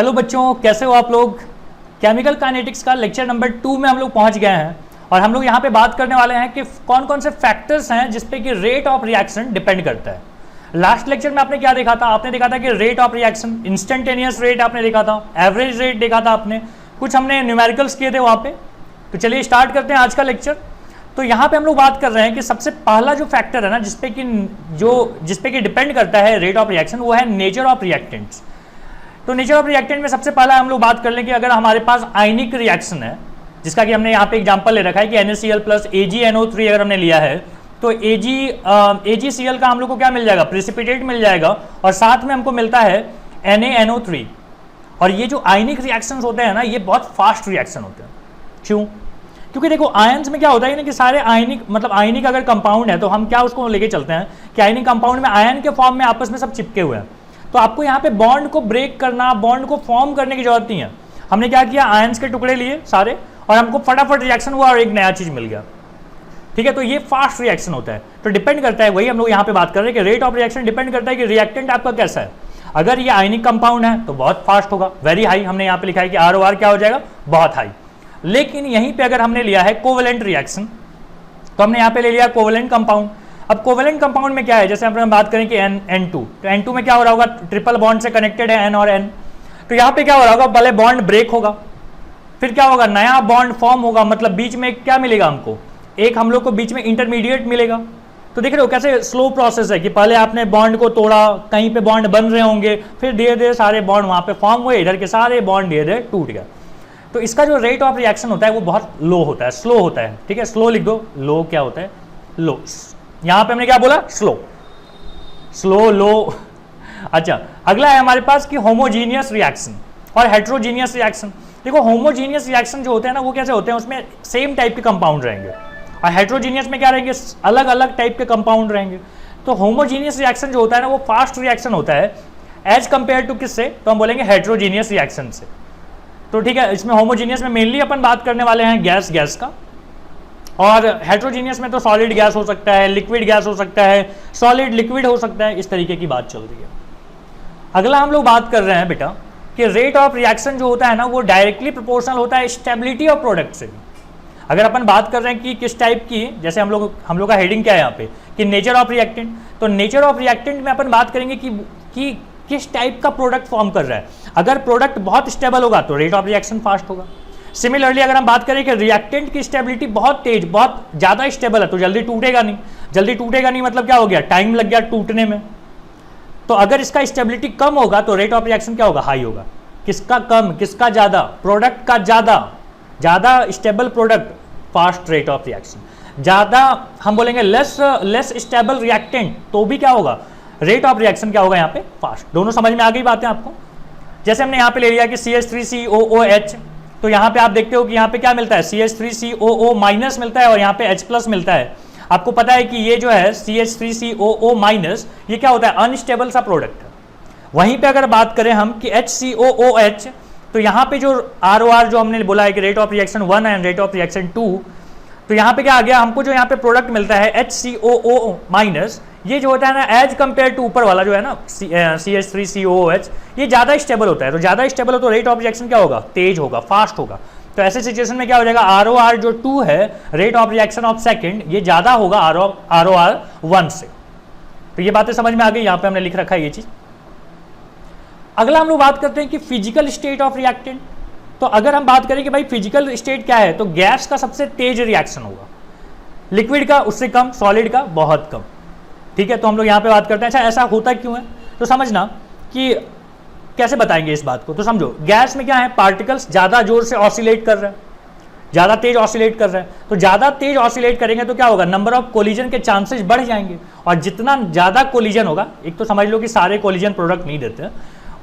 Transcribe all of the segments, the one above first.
Hello बच्चों, कैसे हो आप लोग। केमिकल काइनेटिक्स का लेक्चर नंबर 2 में हम लोग पहुंच गए हैं और हम लोग यहाँ पे बात करने वाले हैं कि कौन कौन से फैक्टर्स हैं जिसपे कि रेट ऑफ रिएक्शन डिपेंड करता है। लास्ट लेक्चर में आपने क्या देखा था? आपने देखा था कि rate of reaction, instantaneous rate आपने देखा था, एवरेज रेट देखा था आपने, कुछ हमने न्यूमेरिकल्स किए थे वहाँ पे। तो चलिए स्टार्ट करते हैं आज का लेक्चर। तो यहाँ पे हम लोग बात कर रहे हैं कि सबसे पहला जो फैक्टर है ना जिसपे कि डिपेंड करता है रेट ऑफ रिएक्शन, वो है नेचर ऑफ रिएक्टेंट्स। तो नेचर ऑफ रिएक्टेंट में सबसे पहला हम लोग बात कर लें कि अगर हमारे पास आयनिक रिएक्शन है, जिसका कि हमने यहाँ पे एग्जांपल ले रखा है कि NaCl प्लस AgNO3 अगर हमने लिया है तो AgCl का हम लोग को क्या मिल जाएगा? प्रेसिपिटेट मिल जाएगा और साथ में हमको मिलता है NaNO3। और ये जो आयनिक रिएक्शंस होते हैं ना, ये बहुत फास्ट रिएक्शन होते हैं। क्यों? क्योंकि देखो आयंस में क्या होता है ना कि सारे आयनिक अगर कंपाउंड है तो हम क्या उसको लेके चलते हैं कि आयनिक कंपाउंड में आयन के फॉर्म में आपस में सब चिपके हुए हैं। तो आपको यहाँ पे बॉन्ड को ब्रेक करना, बॉन्ड को फॉर्म करने की जरूरत नहीं है। हमने क्या किया, आयंस के टुकड़े लिए सारे और हमको फटाफट रिएक्शन हुआ और एक नया चीज मिल गया। ठीक है, तो ये फास्ट रिएक्शन होता है। तो डिपेंड करता है, वही हम लोग यहाँ पे बात कर रहे हैं कि रेट ऑफ रिएक्शन डिपेंड करता है कि रिएक्टेंट आपका कैसा है। अगर ये आयनिक कंपाउंड है तो बहुत फास्ट होगा, वेरी हाई। हमने यहाँ पे लिखा है कि ROR क्या हो जाएगा? बहुत हाई। लेकिन यहीं पे अगर हमने लिया है कोवेलेंट रिएक्शन, तो हमने यहाँ पे ले लिया कोवेलेंट कंपाउंड। अब कोवेलेंट कंपाउंड में क्या है, जैसे हम बात करें कि N2, तो N2 में क्या हो रहा होगा? ट्रिपल बॉन्ड से कनेक्टेड है N और N। तो यहाँ पे क्या हो रहा होगा? पहले बॉन्ड ब्रेक होगा, फिर क्या होगा? नया बॉन्ड फॉर्म होगा। मतलब बीच में क्या मिलेगा हमको? एक हम लोग को बीच में इंटरमीडिएट मिलेगा। तो देख रहे हो कैसे स्लो प्रोसेस है कि पहले आपने बॉन्ड को तोड़ा, कहीं पे बॉन्ड बन रहे होंगे, फिर धीरे धीरे सारे बॉन्ड वहां पे फॉर्म हुए, इधर के सारे बॉन्ड धीरे धीरे टूट गया। तो इसका जो रेट ऑफ रिएक्शन होता है वो बहुत लो होता है, स्लो होता है। ठीक है, स्लो लिख दो। लो क्या होता है? लो। यहां पे हमने क्या बोला? स्लो लो। अच्छा, अगला है हमारे पास कि होमोजीनियस रिएक्शन और हेट्रोजीनियस रिएक्शन। देखो होमोजीनियस रिएक्शन जो होते हैं ना, वो कैसे होते हैं? उसमें सेम टाइप के कंपाउंड रहेंगे और हेट्रोजीनियस में क्या रहेंगे? अलग अलग टाइप के कंपाउंड रहेंगे। तो होमोजीनियस रिएक्शन जो होता है ना, वो फास्ट रिएक्शन होता है एज कंपेयर टू किससे? तो हम बोलेंगे हेट्रोजीनियस रिएक्शन से। तो ठीक है, इसमें होमोजीनियस में मेनली अपन बात करने वाले हैं गैस का, और हेट्रोजीनियस में तो सॉलिड गैस हो सकता है, लिक्विड गैस हो सकता है, सॉलिड लिक्विड हो सकता है, इस तरीके की बात चल रही है। अगला हम लोग बात कर रहे हैं बेटा कि रेट ऑफ रिएक्शन जो होता है ना, वो डायरेक्टली प्रोपोर्शनल होता है स्टेबिलिटी ऑफ प्रोडक्ट से। अगर अपन बात कर रहे हैं कि किस टाइप की, जैसे हम लोग का हेडिंग क्या है यहाँ पे कि नेचर ऑफ रिएक्टेंट, तो नेचर ऑफ रिएक्टेंट में अपन बात करेंगे कि किस टाइप का प्रोडक्ट फॉर्म कर रहा है। अगर प्रोडक्ट बहुत स्टेबल होगा तो रेट ऑफ रिएक्शन फास्ट होगा। सिमिलरली अगर हम बात करें कि रिएक्टेंट की स्टेबिलिटी बहुत तेज, बहुत ज़्यादा स्टेबल है, तो जल्दी टूटेगा नहीं मतलब क्या हो गया? टाइम लग गया टूटने में। तो अगर इसका स्टेबिलिटी कम होगा तो रेट ऑफ रिएक्शन क्या होगा? हाई होगा। किसका कम, किसका ज़्यादा? प्रोडक्ट का ज़्यादा stable product, fast rate of reaction. ज़्यादा हम बोलेंगे लेस स्टेबल रिएक्टेंट, तो भी क्या होगा? रेट ऑफ रिएक्शन क्या होगा यहाँ पे? फास्ट। दोनों समझ में आ गई बातें आपको? जैसे हमने यहाँ पे ले लिया कि CH3COOH, तो यहाँ पे आप देखते हो कि यहाँ पे क्या मिलता है? CH3COO माइनस मिलता है और यहाँ पे H प्लस मिलता है। आपको पता है कि ये जो है CH3COO माइनस, ये क्या होता है? अनस्टेबल सा प्रोडक्ट है। वहीं पे अगर बात करें हम कि HCOOH, तो यहाँ पे जो ROR जो हमने बोला है कि rate of reaction 1 and rate of reaction 2, तो यहाँ पे क्या आ गया? हमको जो यहाँ पे प्रोडक्ट मिलता है HCOO माइनस, ये जो होता है ना एज कंपेयर टू ऊपर वाला जो है ना CH3COOH, ये ज़्यादा स्टेबल होता है। तो ज़्यादा स्टेबल हो तो रेट ऑफ रिएक्शन क्या होगा? तेज होगा, फास्ट होगा। तो ऐसे सिचुएशन में क्या हो जाएगा? ROR जो 2 है, rate of reaction of second, ये ज़्यादा होगा ROR 1 से। तो ये बातें समझ में आ गई, यहाँ पे हमने लिख रखा है ये चीज़। अगला हम लोग बात करते हैं कि फिजिकल स्टेट ऑफ रिएक्टेंट। तो अगर हम बात करें कि भाई फिजिकल स्टेट क्या है, तो गैस का सबसे तेज रिएक्शन होगा, लिक्विड का उससे कम, सॉलिड का बहुत कम। ठीक है, तो हम लोग यहाँ पे बात करते हैं। अच्छा, ऐसा होता क्यों है? तो समझना कि कैसे बताएंगे इस बात को। तो समझो, गैस में क्या है? पार्टिकल्स ज़्यादा जोर से ऑसिलेट कर रहे हैं, ज़्यादा तेज ऑसिलेट कर रहे हैं। तो ज़्यादा तेज ऑसिलेट करेंगे तो क्या होगा? नंबर ऑफ कोलिजन के चांसेस बढ़ जाएंगे। और जितना ज़्यादा कोलिजन होगा, एक तो समझ लो कि सारे कोलिजन प्रोडक्ट नहीं देते हैं,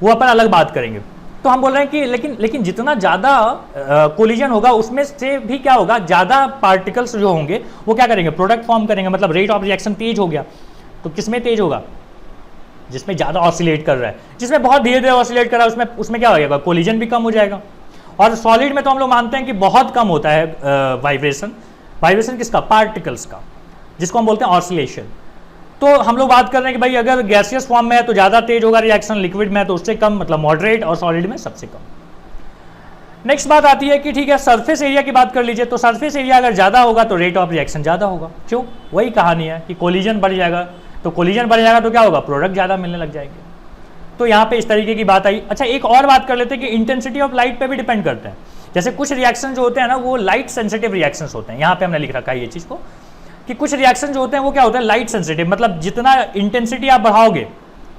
वो अपन अलग बात करेंगे। तो हम बोल रहे हैं कि लेकिन जितना ज़्यादा कोलिजन होगा, उसमें से भी क्या होगा? ज़्यादा पार्टिकल्स जो होंगे वो क्या करेंगे? प्रोडक्ट फॉर्म करेंगे। मतलब रेट ऑफ रिएक्शन तेज हो गया। तो किसमें तेज होगा? जिसमें ज़्यादा ऑसिलेट कर रहा है। जिसमें बहुत धीरे धीरे ऑसिलेट कर रहा है उसमें क्या हो जाएगा? कोलिजन भी कम हो जाएगा। और सॉलिड में तो हम लोग मानते हैं कि बहुत कम होता है वाइब्रेशन किसका? पार्टिकल्स का, जिसको हम बोलते हैं ऑसिलेशन। तो हम लोग बात कर रहे हैं कि भाई अगर गैसियस फॉर्म में है तो ज़्यादा तेज होगा रिएक्शन, लिक्विड में है तो उससे कम, मतलब मॉडरेट, और सॉलिड में सबसे कम। नेक्स्ट बात आती है कि ठीक है सरफेस एरिया की बात कर लीजिए, तो सरफेस एरिया अगर ज़्यादा होगा तो रेट ऑफ रिएक्शन ज़्यादा होगा। क्यों? वही कहानी है कि कोलिजन बढ़ जाएगा, तो कोलिजन बढ़ जाएगा तो क्या होगा, प्रोडक्ट ज़्यादा मिलने लग जाएंगे। तो यहाँ पे इस तरीके की बात आई। अच्छा एक और बात कर लेते हैं कि इंटेंसिटी ऑफ लाइट पे भी डिपेंड करते हैं। जैसे कुछ रिएक्शन जो होते हैं ना वो लाइट सेंसिटिव रिएक्शंस होते हैं, यहाँ पे हमने लिख रखा है ये चीज़ को कि कुछ रिएक्शन जो होते हैं वो क्या होता है, लाइट सेंसिटिव, मतलब जितना इंटेंसिटी आप बढ़ाओगे,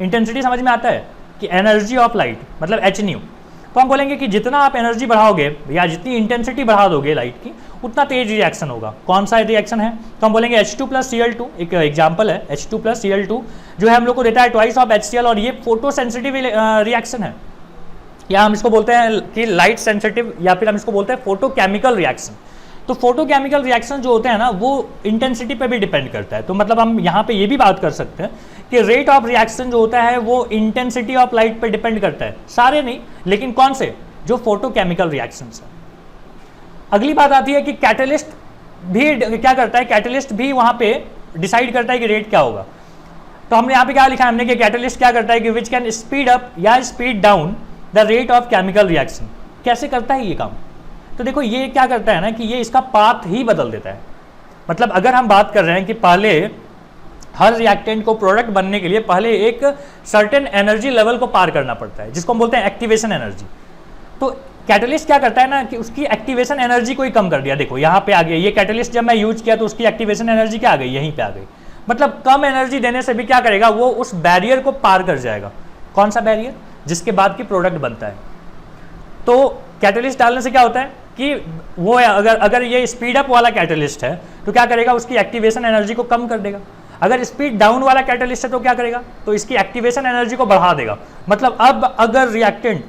इंटेंसिटी समझ में आता है कि एनर्जी ऑफ लाइट मतलब एच न्यू, तो हम बोलेंगे कि जितना आप एनर्जी बढ़ाओगे या जितनी इंटेंसिटी बढ़ा दोगे लाइट की उतना तेज रिएक्शन होगा। कौन सा रिएक्शन है, तो हम बोलेंगे H2+Cl2, एक एग्जांपल है H2+Cl2 जो है हम लोग को देता है ट्वाइस ऑफ HCl, और ये फोटो सेंसिटिव रिएक्शन है, या हम इसको बोलते हैं कि लाइट सेंसिटिव, या फिर हम इसको बोलते हैं फोटोकेमिकल रिएक्शन। तो फोटोकेमिकल रिएक्शन जो होते हैं ना वो इंटेंसिटी पे भी डिपेंड करता है। तो मतलब हम यहाँ पे ये भी बात कर सकते हैं कि रेट ऑफ रिएक्शन जो होता है वो इंटेंसिटी ऑफ लाइट पे डिपेंड करता है, सारे नहीं लेकिन कौन से, जो फोटोकेमिकल रिएक्शंस है। अगली बात आती है कि कैटलिस्ट भी क्या करता है, कैटलिस्ट भी वहाँ पे डिसाइड करता है कि रेट क्या होगा। तो हमने यहाँ पे क्या लिखा है हमने कि कैटलिस्ट क्या करता है कि विच कैन स्पीड अप या speed down the rate of chemical reaction. कैसे करता है ये काम, तो देखो ये क्या करता है ना कि ये इसका पाथ ही बदल देता है। मतलब अगर हम बात कर रहे हैं कि पहले हर रिएक्टेंट को प्रोडक्ट बनने के लिए पहले एक सर्टेन एनर्जी लेवल को पार करना पड़ता है जिसको हम बोलते हैं एक्टिवेशन एनर्जी। तो कैटलिस्ट क्या करता है ना कि उसकी एक्टिवेशन एनर्जी को ही कम कर दिया। देखो यहाँ पे आ गया ये कैटलिस्ट, जब मैं यूज किया तो उसकी एक्टिवेशन एनर्जी क्या आ गई, यहीं पे आ गई। मतलब कम एनर्जी देने से भी क्या करेगा, वो उस बैरियर को पार कर जाएगा। कौन सा बैरियर, जिसके बाद की प्रोडक्ट बनता है। तो कैटलिस्ट डालने से क्या होता है कि वो अगर ये स्पीड अप वाला कैटलिस्ट है तो क्या करेगा, उसकी एक्टिवेशन एनर्जी को कम कर देगा। अगर स्पीड डाउन वाला कैटलिस्ट है तो क्या करेगा, तो इसकी एक्टिवेशन एनर्जी को बढ़ा देगा। मतलब अब अगर रिएक्टेंट,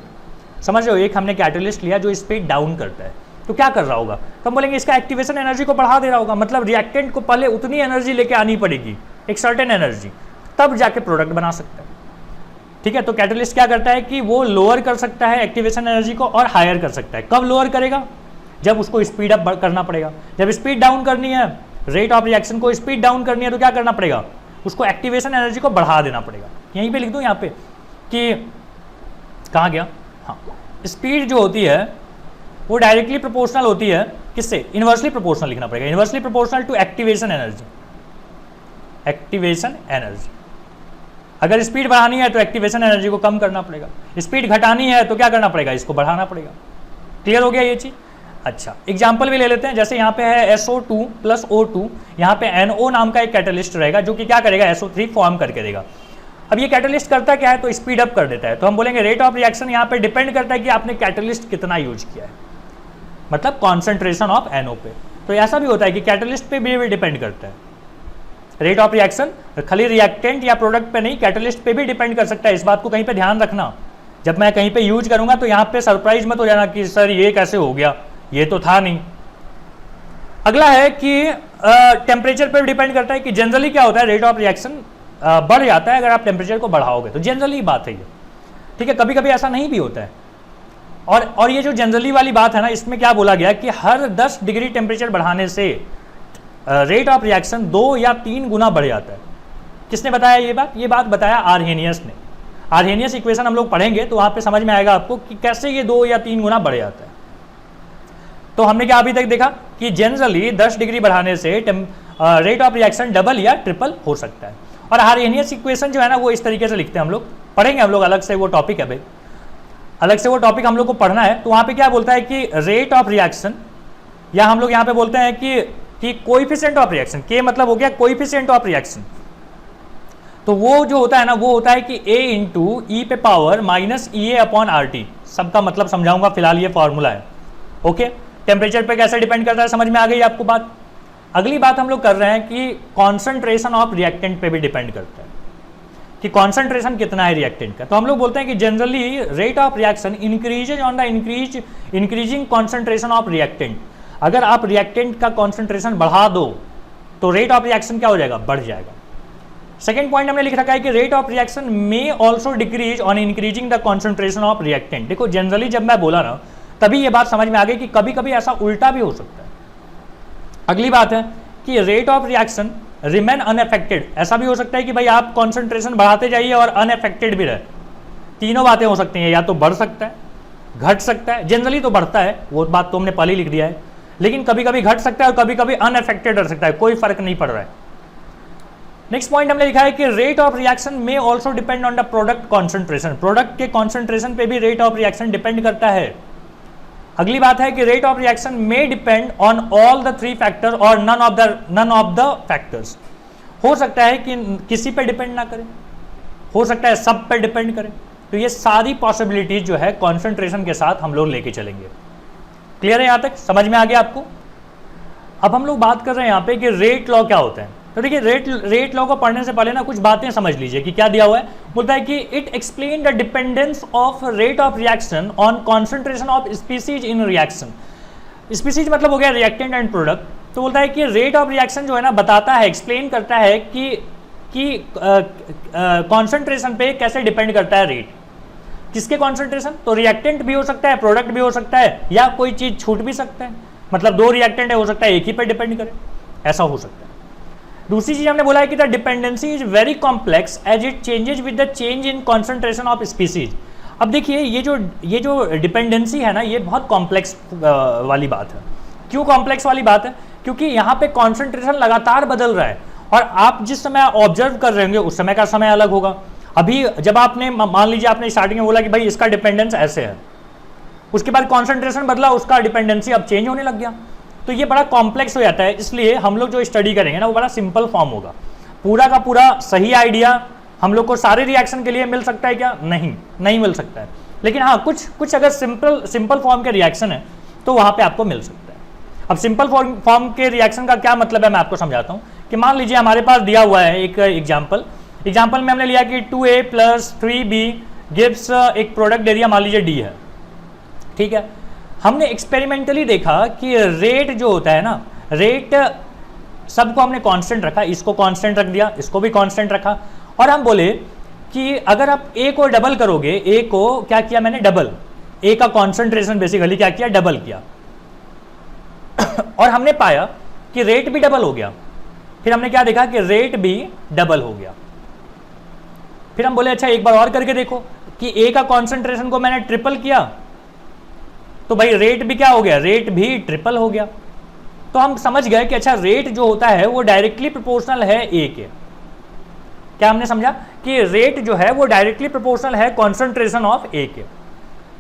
समझ रहे हो, एक हमने कैटलिस्ट लिया जो स्पीड डाउन करता है तो क्या कर रहा होगा, तो हम बोलेंगे इसका एक्टिवेशन एनर्जी को बढ़ा दे रहा होगा। मतलब रिएक्टेंट को पहले उतनी एनर्जी लेके आनी पड़ेगी, एक सर्टेन एनर्जी, तब जाके प्रोडक्ट बना सकता है। ठीक है, तो कैटलिस्ट क्या करता है कि वो लोअर कर सकता है एक्टिवेशन एनर्जी को और हायर कर सकता है। कब लोअर करेगा, जब उसको स्पीड अप करना पड़ेगा। जब स्पीड डाउन करनी है, रेट ऑफ रिएक्शन को स्पीड डाउन करनी है तो क्या करना पड़ेगा, उसको एक्टिवेशन एनर्जी को बढ़ा देना पड़ेगा। यहीं पे लिख दूं यहाँ पे कि कहाँ गया, हाँ, स्पीड जो होती है वो डायरेक्टली प्रोपोर्शनल होती है किससे, इनवर्सली प्रोपोर्शनल लिखना पड़ेगा, inversely proportional to activation energy. Activation energy, अगर स्पीड बढ़ानी है तो एक्टिवेशन एनर्जी को कम करना पड़ेगा, स्पीड घटानी है तो क्या करना पड़ेगा, इसको बढ़ाना पड़ेगा। क्लियर हो गया ये चीज। अच्छा एग्जाम्पल भी ले लेते हैं, जैसे यहाँ पे है SO2 + O2, यहाँ पे NO नाम का एक कैटलिस्ट रहेगा जो कि क्या करेगा, SO3 फॉर्म करके देगा। अब ये कैटलिस्ट करता क्या है, तो स्पीड अप कर देता है। तो हम बोलेंगे रेट ऑफ रिएक्शन यहाँ पे डिपेंड करता है कि आपने कैटलिस्ट कितना यूज किया है, मतलब कॉन्सेंट्रेशन ऑफ NO पे। तो ऐसा भी होता है कि कैटलिस्ट पे भी डिपेंड करता है रेट ऑफ रिएक्शन, खाली रिएक्टेंट या प्रोडक्ट पे नहीं, कैटलिस्ट पे भी डिपेंड कर सकता है। इस बात को कहीं पे ध्यान रखना, जब मैं कहीं पे यूज करूंगा तो यहाँ पे सरप्राइज मत हो जाना कि सर ये कैसे हो गया, ये तो था नहीं। अगला है कि टेम्परेचर पे डिपेंड करता है कि जनरली क्या होता है, रेट ऑफ रिएक्शन बढ़ जाता है अगर आप टेम्परेचर को बढ़ाओगे, तो जनरली बात है ये। ठीक है, कभी कभी ऐसा नहीं भी होता है। और ये जो जनरली वाली बात है ना, इसमें क्या बोला गया कि हर 10 डिग्री टेम्परेचर बढ़ाने से रेट ऑफ रिएक्शन 2 या 3 गुना बढ़ जाता है। किसने बताया ये बात, ये बात बताया आर्हेनियस ने। आर्हेनियस इक्वेशन हम लोग पढ़ेंगे तो वहाँ पे समझ में आएगा आपको कि कैसे ये 2 या 3 गुना बढ़ जाता है। तो हमने क्या अभी तक देखा कि जनरली 10 डिग्री बढ़ाने से रेट ऑफ रिएक्शन डबल या ट्रिपल हो सकता है। और आर्हेनियस इक्वेशन जो है ना वो इस तरीके से लिखते हैं, हम लोग पढ़ेंगे, हम लोग अलग से वो टॉपिक है भाई, अलग से वो टॉपिक हम लोग को पढ़ना है। तो वहाँ पे क्या बोलता है कि रेट ऑफ रिएक्शन, या हम लोग यहाँ पे बोलते हैं कि कोएफिशिएंट ऑफ रिएक्शन, के मतलब हो गया कोएफिशिएंट ऑफ रिएक्शन। तो वो जो होता है ना वो होता है कि A × E⁻⁻ सबका मतलब समझाऊंगा, फिलहाल ये फॉर्मूला है। ओके, टेम्परेचर पे कैसे डिपेंड करता है समझ में आ गई आपको बात। अगली बात हम लोग कर रहे हैं कि कॉन्सेंट्रेशन ऑफ रिएक्टेंट पे भी डिपेंड करता है कि कॉन्सेंट्रेशन कितना है रिएक्टेंट का। तो हम लोग बोलते हैं कि generally rate of reaction increases on the increasing concentration of reactant. अगर आप रिएक्टेंट का कॉन्सेंट्रेशन बढ़ा दो तो रेट ऑफ रिएक्शन क्या हो जाएगा, बढ़ जाएगा। सेकेंड पॉइंट हमने लिख रखा है कि rate of reaction may also decrease on increasing the concentration of reactant. देखो जनरली जब मैं बोला ना तभी ये बात समझ में आ गई कि कभी कभी ऐसा उल्टा भी हो सकता है। अगली बात है कि rate of reaction remain unaffected, ऐसा भी हो सकता है कि भाई आप कॉन्सेंट्रेशन बढ़ाते जाइए और अनअफेक्टेड भी रहे। तीनों बातें हो सकती हैं, या तो बढ़ सकता है, घट सकता है, जनरली तो बढ़ता है, वो बात तो हमने पहले ही लिख दिया है, लेकिन कभी कभी घट सकता है और कभी कभी अनअफेक्टेड रह सकता है, कोई फर्क नहीं पड़ रहा है। नेक्स्ट पॉइंट हमने लिखा है कि रेट ऑफ रिएक्शन में also depend on the product concentration, product के कॉन्सेंट्रेशन पे भी रेट ऑफ रिएक्शन डिपेंड करता है। अगली बात है कि रेट ऑफ रिएक्शन में depend on all the 3 factor और नन ऑफ द फैक्टर्स। हो सकता है कि किसी पे डिपेंड ना करे, हो सकता है सब पे डिपेंड करे। तो ये सारी पॉसिबिलिटीज जो है कॉन्सेंट्रेशन के साथ हम लोग लेके चलेंगे। क्लियर है, यहां तक समझ में आ गया आपको? अब हम लोग बात कर रहे हैं यहाँ पे कि रेट लॉ क्या होता है। तो देखिए रेट लॉ को पढ़ने से पहले ना कुछ बातें समझ लीजिए कि क्या दिया हुआ है। बोलता है कि it explain the dependence of rate of reaction on concentration of species in reaction. Species मतलब हो गया रिएक्टेंट एंड प्रोडक्ट। तो बोलता है कि रेट ऑफ रिएक्शन जो है ना बताता है, एक्सप्लेन करता है कि कॉन्सेंट्रेशन पे कैसे डिपेंड करता है रेट। किसके कॉन्सेंट्रेशन? तो रिएक्टेंट भी हो सकता है, प्रोडक्ट भी हो सकता है, या कोई चीज छूट भी सकता है, मतलब 2 रिएक्टेंट है, हो सकता है एक ही पे डिपेंड करे, ऐसा हो सकता है। दूसरी चीज हमने बोला है कि the dependency is very complex as it changes with the change in concentration of species. अब देखिए ये जो डिपेंडेंसी है ना, ये बहुत कॉम्प्लेक्स वाली बात है। क्यों कॉम्प्लेक्स वाली बात है? क्योंकि यहाँ पे कॉन्सेंट्रेशन लगातार बदल रहा है और आप जिस समय ऑब्जर्व कर रहे होंगे उस समय का समय अलग होगा। अभी जब आपने मान लीजिए आपने स्टार्टिंग में बोला कि भाई इसका डिपेंडेंस ऐसे है, उसके बाद कॉन्सेंट्रेशन बदला, उसका डिपेंडेंसी अब चेंज होने लग गया। तो ये बड़ा कॉम्प्लेक्स हो जाता है, इसलिए हम लोग जो स्टडी करेंगे ना वो बड़ा सिंपल फॉर्म होगा। पूरा का पूरा सही आइडिया हम लोग को सारे रिएक्शन के लिए मिल सकता है क्या? नहीं मिल सकता है, लेकिन हाँ कुछ अगर सिंपल फॉर्म के रिएक्शन है तो वहाँ पे आपको मिल सकता है। अब सिंपल फॉर्म के रिएक्शन का क्या मतलब है मैं आपको समझाता हूँ कि मान लीजिए हमारे पास दिया हुआ है एक एग्जाम्पल में हमने लिया कि 2A + 3B गिव्स एक प्रोडक्ट एरिया मान लीजिए D है, ठीक है। हमने एक्सपेरिमेंटली देखा कि रेट जो होता है ना, रेट सबको हमने कांस्टेंट रखा, इसको कांस्टेंट रख दिया, इसको भी कांस्टेंट रखा, और हम बोले कि अगर आप A को डबल करोगे, A को क्या किया मैंने? डबल, A का कॉन्सेंट्रेशन बेसिकली क्या किया? डबल किया और हमने पाया कि रेट भी डबल हो गया। फिर हमने क्या देखा कि रेट भी डबल हो गया। फिर हम बोले अच्छा एक बार और करके देखो कि A का कॉन्सेंट्रेशन को मैंने ट्रिपल किया तो भाई रेट भी क्या हो गया? रेट भी ट्रिपल हो गया। तो हम समझ गए कि अच्छा रेट जो होता है वो डायरेक्टली प्रोपोर्शनल है A के। क्या हमने समझा कि रेट जो है वो डायरेक्टली प्रोपोर्शनल है कॉन्सेंट्रेशन ऑफ A के,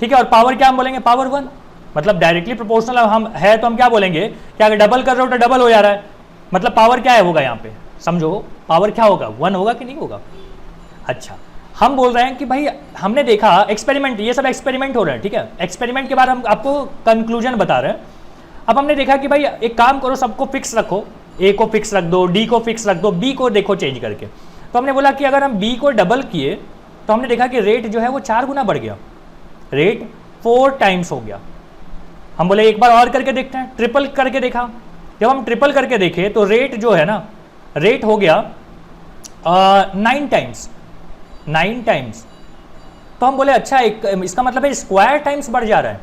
ठीक है। और पावर क्या हम बोलेंगे? पावर 1, मतलब डायरेक्टली प्रोपोर्शनल हम है तो हम क्या बोलेंगे कि अगर डबल कर रहे हो तो डबल हो जा रहा है, मतलब पावर क्या है होगा यहाँ पे? समझो पावर क्या होगा? 1 होगा कि नहीं होगा? अच्छा, हम बोल रहे हैं कि भाई हमने देखा एक्सपेरिमेंट, ये सब एक्सपेरिमेंट हो रहे हैं, ठीक है। एक्सपेरिमेंट के बाद हम आपको कंक्लूजन बता रहे हैं। अब हमने देखा कि भाई एक काम करो, सबको फिक्स रखो, A को फिक्स रख दो, D को फिक्स रख दो, B को देखो चेंज करके। तो हमने बोला कि अगर हम B को डबल किए तो हमने देखा कि रेट जो है वो 4 गुना बढ़ गया, रेट 4 टाइम्स हो गया। हम बोले एक बार और करके देखते हैं, ट्रिपल करके देखा। जब हम ट्रिपल करके देखे तो रेट जो है ना, रेट हो गया 9 टाइम्स। तो हम बोले अच्छा इसका मतलब है स्क्वायर टाइम्स बढ़ जा रहा है।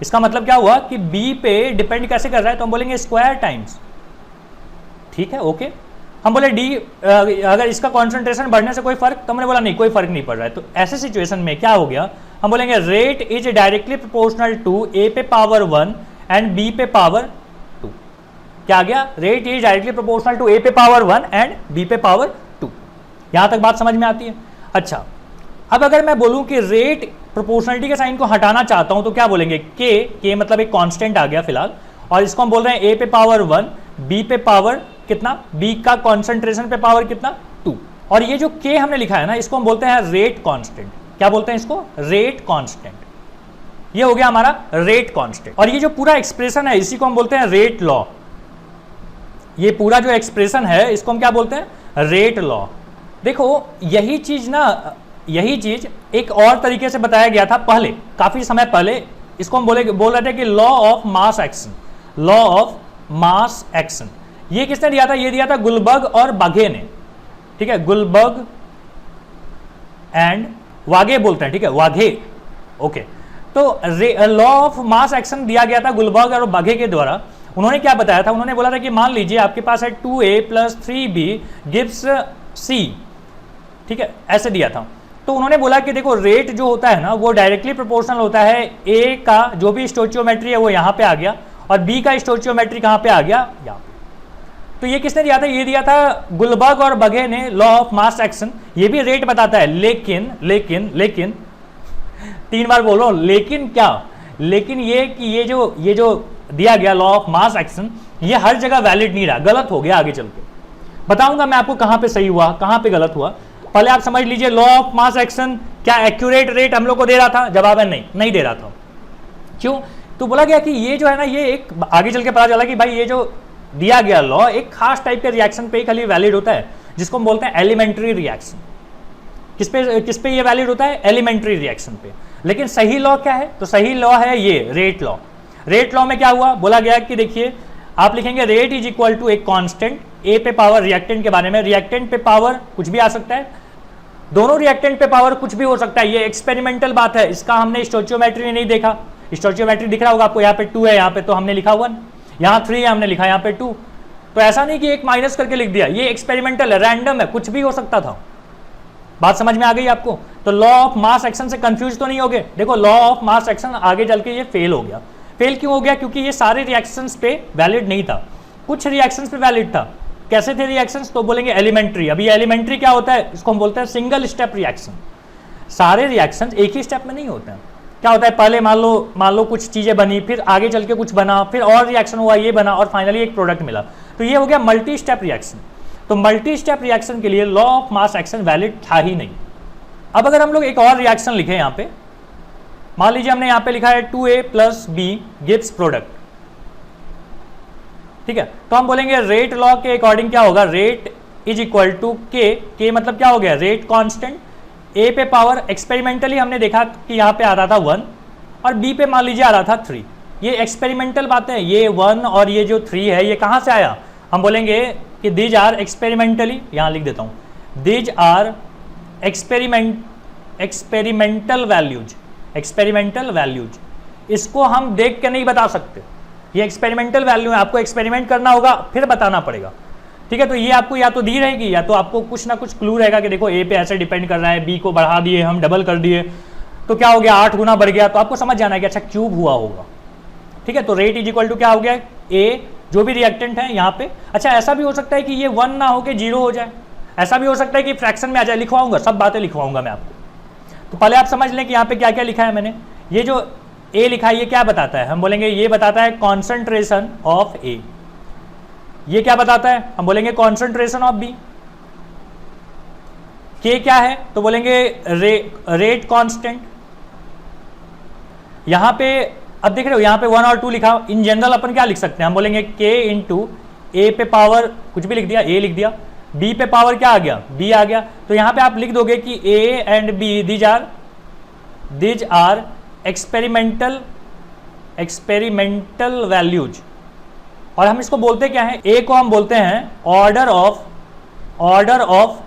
इसका मतलब क्या हुआ कि B पे डिपेंड कैसे कर रहा है? तो हम बोलेंगे स्क्वायर टाइम्स, ठीक है, ओके। हम बोले D अगर इसका कॉन्सेंट्रेशन बढ़ने से कोई फर्क? तो हमने बोला नहीं, कोई फर्क नहीं पड़ रहा है। तो ऐसे सिचुएशन में क्या हो गया? हम बोलेंगे rate is directly proportional to A पे पावर 1 एंड B पे पावर 2। क्या आ गया? Rate is directly proportional to A पे पावर 1 एंड B पे पावर 2। यहां तक बात समझ में आती है? अच्छा, अब अगर मैं बोलूं कि रेट प्रोपोर्शनलिटी के साइन को हटाना चाहता हूं तो क्या बोलेंगे? के मतलब एक कांस्टेंट आ गया फिलहाल, और इसको हम बोल रहे हैं A पे पावर 1, B पे पावर कितना? B का कॉन्सेंट्रेशन पे पावर कितना? 2। और ये जो K हमने लिखा है ना, इसको हम बोलते हैं रेट कांस्टेंट। क्या बोलते हैं इसको? Rate constant. ये हो गया हमारा रेट कांस्टेंट। और ये जो पूरा एक्सप्रेशन है इसी को हम बोलते हैं रेट लॉ। ये पूरा जो एक्सप्रेशन है इसको हम क्या बोलते हैं? Rate law. देखो यही चीज एक और तरीके से बताया गया था पहले, काफी समय पहले। इसको हम बोल रहे थे कि law of mass action, law of mass action. ये किसने दिया था? ये दिया था गुलबर्ग और बाघे ने, ठीक है। गुलबर्ग एंड वाघे बोलते हैं, ठीक है, वाघे, ओके। तो लॉ ऑफ मास एक्शन दिया गया था गुलबर्ग और बाघे के द्वारा, उन्होंने क्या बताया था, उन्होंने बोला था कि मान लीजिए आपके पास है 2a + 3b गिव्स c, ठीक है, ऐसे दिया था। तो उन्होंने बोला कि देखो रेट जो होता है ना वो डायरेक्टली प्रोपोर्शनल होता है a का जो भी स्टोइचियोमेट्री है वो यहाँ पे आ गया और b का स्टोइचियोमेट्री कहाँ पे आ गया, यहाँ पे। तो ये किसने दिया था, ये दिया था गुलबर्ग और बघे ने, लॉ ऑफ मास एक्शन। ये भी रेट बताता है, लेकिन लेकिन लेकिन 3 बार बोलो लेकिन क्या, लेकिन ये कि ये जो दिया गया लॉ ऑफ मास एक्शन ये हर जगह वैलिड नहीं रहा, गलत हो गया। आगे चल के बताऊंगा मैं आपको कहां पे सही हुआ कहां पे गलत हुआ। पहले आप समझ लीजिए लॉ ऑफ मास एक्शन क्या एक्यूरेट रेट हम लोग को दे रहा था, जवाब है नहीं दे रहा था। क्यों, तो बोला गया कि ये जो है ना ये एक, आगे चल के पता चला कि भाई ये जो दिया गया लॉ एक खास टाइप के रिएक्शन पे ही खाली वैलिड होता है, जिसको हम बोलते हैं एलिमेंट्री रिएक्शन। किस पे ये वैलिड होता है, एलिमेंट्री रिएक्शन पे। लेकिन सही लॉ क्या है, तो सही लॉ है ये रेट लॉ। रेट लॉ में क्या हुआ, बोला गया कि देखिए आप लिखेंगे रेट इज इक्वल टू एक कांस्टेंट ए पे पावर, रिएक्टेंट के बारे में, रिएक्टेंट पे पावर कुछ भी आ सकता है, दोनों रिएक्टेंट पे पावर कुछ भी हो सकता है। ये एक्सपेरिमेंटल बात है, इसका हमने स्टोइचियोमेट्री नहीं देखा। स्टोइचियोमेट्री दिख रहा होगा आपको, यहाँ पे 2 है, यहाँ पे तो हमने लिखा 1, यहाँ 3 है हमने लिखा यहाँ पे 2। तो ऐसा नहीं कि एक माइनस करके लिख दिया, ये एक्सपेरिमेंटल है, रैंडम है, कुछ भी हो सकता था। बात समझ में आ गई आपको। तो लॉ ऑफ मास एक्शन से कंफ्यूज तो नहीं हो गए। देखो लॉ ऑफ मास एक्शन आगे चल के ये फेल हो गया। फेल क्यों हो गया, क्योंकि ये सारे रिएक्शंस पे वैलिड नहीं था, कुछ रिएक्शंस पे वैलिड था। कैसे थे रिएक्शंस, तो बोलेंगे एलिमेंट्री। अभी एलिमेंट्री क्या होता है, इसको हम बोलते हैं सिंगल स्टेप रिएक्शन। सारे रिएक्शंस एक ही स्टेप में नहीं होते हैं। क्या होता है, पहले मान लो कुछ चीजें बनी, फिर आगे चल के कुछ बना, फिर और रिएक्शन हुआ, ये बना और फाइनली एक प्रोडक्ट मिला। तो ये हो गया मल्टी स्टेप रिएक्शन। तो मल्टी स्टेप रिएक्शन के लिए law of mass action valid था ही नहीं। अब अगर हम लोग एक और रिएक्शन लिखें यहाँ पे, मान लीजिए हमने यहाँ पे लिखा है 2a + b गिव्स प्रोडक्ट, ठीक है। तो हम बोलेंगे रेट लॉ के अकॉर्डिंग क्या होगा, रेट इज इक्वल टू के मतलब क्या हो गया, रेट कांस्टेंट, ए पे पावर एक्सपेरिमेंटली हमने देखा कि यहाँ पे आ रहा था 1 और बी पे मान लीजिए आ रहा था 3। ये एक्सपेरिमेंटल बातें, ये 1 और ये जो 3 है ये कहाँ से आया, हम बोलेंगे कि दीज आर एक्सपेरिमेंटली, यहाँ लिख देता हूँ, दीज आर एक्सपेरिमेंटल वैल्यूज। इसको हम देख के नहीं बता सकते, ये एक्सपेरिमेंटल वैल्यू है, आपको एक्सपेरिमेंट करना होगा फिर बताना पड़ेगा, ठीक है। तो ये आपको या तो दी रहेगी या तो आपको कुछ ना कुछ क्लू रहेगा कि देखो ए पे ऐसे डिपेंड कर रहा है, बी को बढ़ा दिए हम, डबल कर दिए तो क्या हो गया, 8 गुना बढ़ गया, तो आपको समझ जाना है कि अच्छा क्यूब हुआ होगा, ठीक है। तो रेट इज इक्वल टू क्या हो गया, ए जो भी रिएक्टेंट है यहाँ पे। अच्छा ऐसा भी हो सकता है कि ये 1 ना हो के 0 हो जाए, ऐसा भी हो सकता है कि फ्रैक्शन में आ जाए, लिखवाऊंगा, सब बातें लिखवाऊंगा मैं आपको। तो पहले आप समझ लें कि यहाँ पे क्या क्या लिखा है मैंने। ये जो ए लिखा है ये क्या बताता है, हम बोलेंगे ये बताता है कॉन्सेंट्रेशन ऑफ ए। ये क्या बताता है, हम बोलेंगे कॉन्सेंट्रेशन ऑफ बी। के क्या है, तो बोलेंगे रेट कांस्टेंट। यहां पे अब देख रहे हो, यहां पे 1 और 2 लिखा, इन जनरल अपन क्या लिख सकते हैं, हम बोलेंगे के इंटू ए पे पावर कुछ भी लिख दिया, ए लिख दिया, बी पे पावर क्या आ गया, बी आ गया। तो यहां पे आप लिख दोगे कि A and B these are experimental values. और हम इसको बोलते क्या है, ए को हम बोलते हैं ऑर्डर ऑफ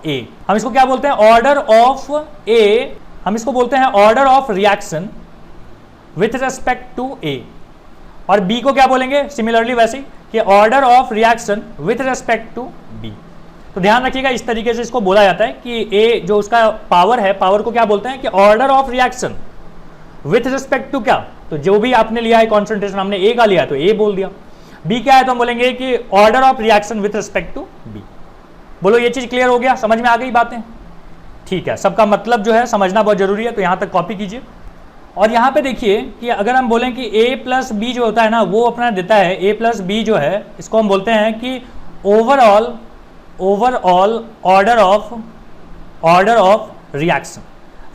ए। हम इसको क्या बोलते हैं, ऑर्डर ऑफ ए। हम इसको बोलते हैं order of reaction with respect to A. और बी को क्या बोलेंगे, सिमिलरली वैसे ही कि order of reaction with respect to B. तो ध्यान रखिएगा इस तरीके से इसको बोला जाता है कि ए जो उसका पावर है, पावर को क्या बोलते हैं कि order of reaction with respect to क्या, तो जो भी आपने लिया है कॉन्सेंट्रेशन, हमने ए का लिया तो ए बोल दिया। बी क्या है तो हम बोलेंगे कि order of reaction with respect to B. बोलो ये चीज क्लियर हो गया, समझ में आ गई बातें, ठीक है। सबका मतलब जो है समझना बहुत जरूरी है, तो यहां तक कॉपी कीजिए। और यहां पे देखिए कि अगर हम बोलें कि a प्लस बी जो होता है ना वो अपना देता है, a प्लस बी जो है इसको हम बोलते हैं कि overall order of reaction.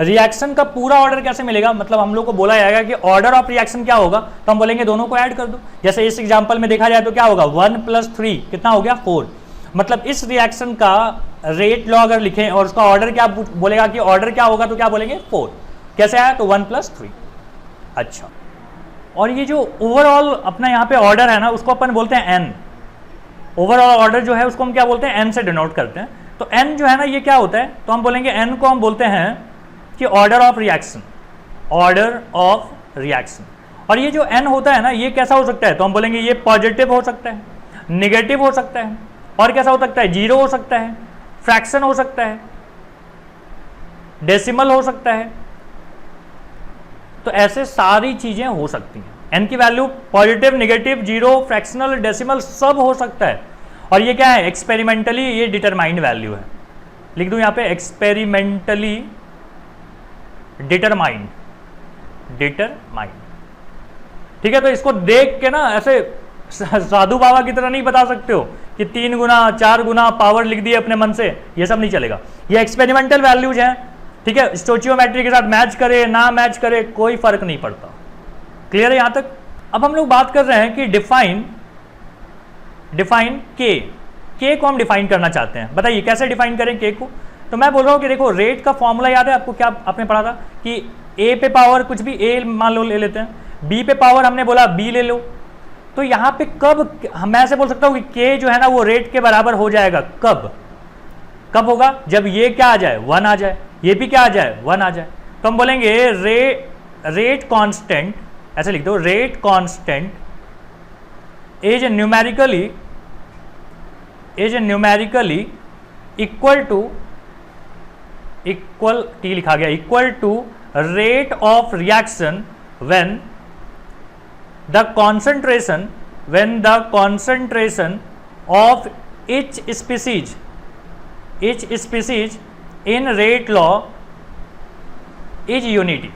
Reaction का पूरा ऑर्डर कैसे मिलेगा, मतलब हम लोग को बोला जाएगा कि ऑर्डर ऑफ रिएक्शन क्या होगा, तो हम बोलेंगे दोनों को ऐड कर दो। जैसे इस एग्जांपल में देखा जाए तो क्या होगा, 1 + 3 कितना हो गया, 4। मतलब इस रिएक्शन का रेट लॉ अगर लिखें और उसका ऑर्डर क्या बोलेगा कि ऑर्डर क्या होगा, तो क्या बोलेंगे 4। कैसे आया, तो 1 + 3। अच्छा, और ये जो ओवरऑल अपना यहाँ पे ऑर्डर है ना उसको अपन बोलते हैं n। ओवरऑल ऑर्डर जो है उसको हम क्या बोलते हैं, n से डिनोट करते हैं। तो n जो है ना ये क्या होता है, तो हम बोलेंगे n को हम बोलते हैं कि ऑर्डर ऑफ रिएक्शन। और ये जो n होता है ना, ये कैसा हो सकता है, तो हम बोलेंगे ये पॉजिटिव हो सकता है, निगेटिव हो सकता है, और कैसा हो सकता है, जीरो हो सकता है, फ्रैक्शन हो सकता है, डेसिमल हो सकता है। तो ऐसे सारी चीजें हो सकती हैं। n की value positive, negative, zero, fractional, decimal सब हो सकता है। और ये क्या है, एक्सपेरिमेंटली ये डिटरमाइंड वैल्यू है। लिख दूं यहां पे एक्सपेरिमेंटली डिटरमाइंड, ठीक है। तो इसको देख के ना ऐसे साधु बाबा की तरह नहीं बता सकते हो कि 3 गुना 4 गुना पावर लिख दिए अपने मन से, ये सब नहीं चलेगा। ये एक्सपेरिमेंटल वैल्यूज हैं, ठीक है। स्टोचियोमेट्री के साथ मैच करे ना मैच करे कोई फर्क नहीं पड़ता। क्लियर है यहां तक? अब हम लोग बात कर रहे हैं कि डिफाइन के को हम डिफाइन करना चाहते हैं। बताइए कैसे डिफाइन करें के को? तो मैं बोल रहा हूं कि देखो रेट का फॉर्मूला याद है आपको, क्या आपने पढ़ा था कि ए पे पावर कुछ भी ए मान लो ले लेते हैं, बी पे पावर हमने बोला बी ले लो। तो यहां पे कब मैं ऐसे बोल सकता हूं कि के जो है ना वो रेट के बराबर हो जाएगा, कब होगा, जब ये क्या आ जाए 1 आ जाए, ये भी क्या आ जाए 1 आ जाए। तो हम बोलेंगे रेट कांस्टेंट, ऐसे लिख दो, rate constant is numerically equal T लिखा गया, equal to rate of reaction when the concentration of each species in rate law is unity।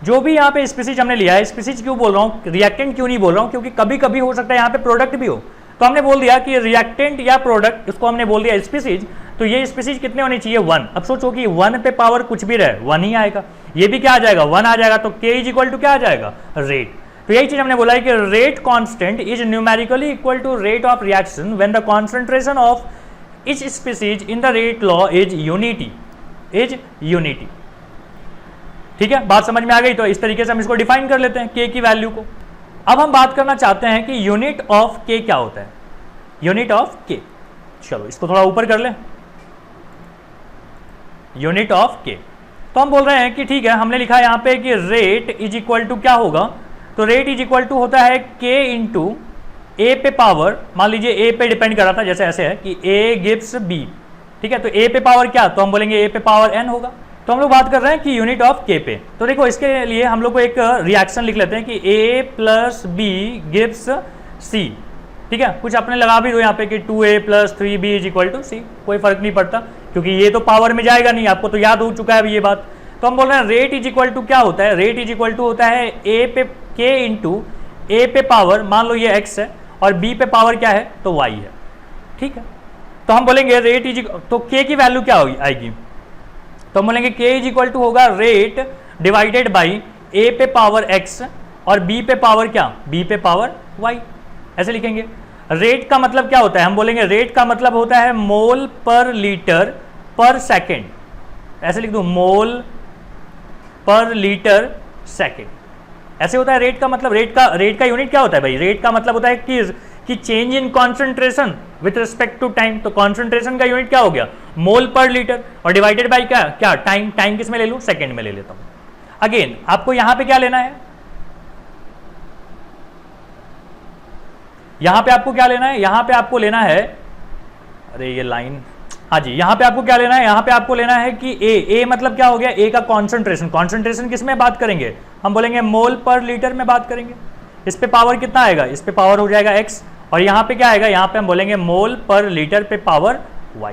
जो भी यहाँ पे स्पीसीज हमने लिया है, स्पीसीज क्यों बोल रहा हूँ, रिएक्टेंट क्यों नहीं बोल रहा हूँ, क्योंकि कभी कभी हो सकता है यहाँ पे प्रोडक्ट भी हो। तो हमने बोल दिया कि रिएक्टेंट या प्रोडक्ट, इसको हमने बोल दिया स्पीसीज। तो ये स्पीसीज कितने होने चाहिए 1। अब सोचो कि 1 पे पावर कुछ भी रहे 1 ही आएगा, ये भी क्या आ जाएगा 1 आ जाएगा। तो k इज इक्वल टू क्या आ जाएगा, रेट। तो यही चीज हमने बोला है कि rate constant is numerically equal to rate of reaction when the concentration of each species in the rate law is unity. ठीक है, बात समझ में आ गई? तो इस तरीके से हम इसको डिफाइन कर लेते हैं के की वैल्यू को। अब हम बात करना चाहते हैं कि यूनिट ऑफ के क्या होता है, यूनिट ऑफ के। चलो इसको थोड़ा ऊपर कर लें, यूनिट ऑफ के। तो हम बोल रहे हैं कि ठीक है, हमने लिखा है यहाँ पे कि रेट इज इक्वल टू क्या होगा, तो रेट इज इक्वल टू होता है के इंटू ए पे पावर, मान लीजिए ए पे डिपेंड कर रहा था, जैसे ऐसे है कि ए गिव्स बी, ठीक है। तो ए पे पावर क्या, तो हम बोलेंगे ए पे पावर एन होगा। तो हम लोग बात कर रहे हैं कि यूनिट ऑफ के पे। तो देखो इसके लिए हम लोग को एक रिएक्शन लिख लेते हैं कि ए प्लस बी गिव्स सी, ठीक है। कुछ अपने लगा भी दो यहाँ पे कि 2a plus 3b is equal to C, कोई फर्क नहीं पड़ता क्योंकि ये तो पावर में जाएगा नहीं, आपको तो याद हो चुका है अभी ये बात। तो हम बोल रहे हैं रेट इज इक्वल टू क्या होता है, रेट इज इक्वल टू होता है ए पे के इंटू ए पे पावर, मान लो ये x है और b पे पावर क्या है, तो y है, ठीक है। तो हम बोलेंगे रेट इज, तो k की वैल्यू क्या होगी आएगी, तो हम बोलेंगे k इज इक्वल टू होगा रेट डिवाइडेड बाई a पे पावर x और b पे पावर क्या, b पे पावर y, ऐसे लिखेंगे। रेट का मतलब क्या होता है, हम बोलेंगे रेट का मतलब होता है मोल पर लीटर पर सेकेंड, ऐसे लिख दूं मोल पर लीटर सेकेंड, ऐसे होता है रेट का मतलब। रेट का यूनिट क्या होता है भाई, रेट का मतलब होता है कि change in concentration with respect to time. तो कॉन्सेंट्रेशन का यूनिट क्या हो गया, मोल पर लीटर, और डिवाइडेड बाई क्या टाइम किस में ले लूं, सेकेंड में ले लेता हूं। अगेन आपको यहां पे क्या लेना है, यहां पे आपको क्या लेना है, यहां पे आपको लेना है, अरे ये लाइन, हाँ जी, यहां पे आपको क्या लेना है, यहां पे आपको लेना है कि ए मतलब क्या हो गया, ए का कॉन्सेंट्रेशन। कॉन्सेंट्रेशन किस में बात करेंगे, हम बोलेंगे मोल पर लीटर में बात करेंगे। इस पे पावर कितना आएगा, इस पे पावर हो जाएगा x, और यहां पे क्या आएगा, यहां पे हम बोलेंगे मोल पर लीटर पे पावर y,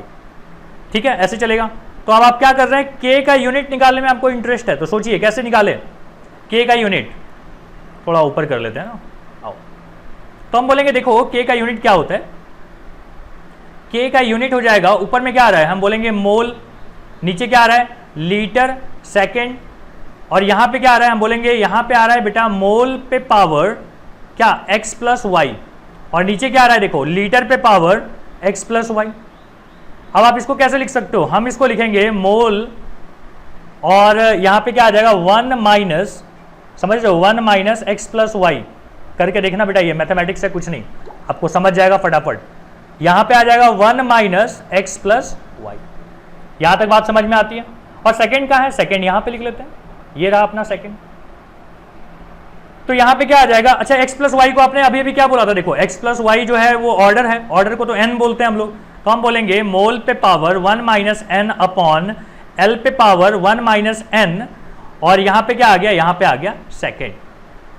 ठीक है, ऐसे चलेगा। तो अब आप क्या कर रहे हैं, k का यूनिट निकालने में आपको इंटरेस्ट है, तो सोचिए कैसे निकाले k का यूनिट, थोड़ा ऊपर कर लेते हैं ना, आओ। तो हम बोलेंगे देखो k का यूनिट क्या होता है, k का यूनिट हो जाएगा, ऊपर में क्या आ रहा है, हम बोलेंगे मोल, नीचे क्या आ रहा है, लीटर सेकेंड, और यहां पे क्या आ रहा है, हम बोलेंगे यहां पे आ रहा है बेटा मोल पे पावर क्या x प्लस वाई, और नीचे क्या आ रहा है देखो लीटर पे पावर x प्लस वाई। अब आप इसको कैसे लिख सकते हो, हम इसको लिखेंगे मोल, और यहां पे क्या आ जाएगा 1 माइनस, समझ रहे हो, 1 माइनस एक्स प्लस वाई, करके देखना बेटा, ये मैथमेटिक्स है कुछ नहीं, आपको समझ जाएगा फटाफट। यहां पे आ जाएगा 1 माइनस एक्स प्लस वाई, यहां तक बात समझ में आती है। और सेकंड कहां है, सेकंड यहां पे लिख लेते हैं, ये रहा अपना सेकंड, तो यहाँ पे क्या आ जाएगा, अच्छा x प्लस वाई को आपने अभी अभी क्या बोला था, देखो x प्लस वाई जो है वो ऑर्डर है, ऑर्डर को तो n बोलते हैं हम लोग, तो हम बोलेंगे मोल पे power 1 minus N upon L पे पावर 1 माइनस एन, और यहाँ पे क्या आ गया, यहाँ पे आ गया सेकेंड।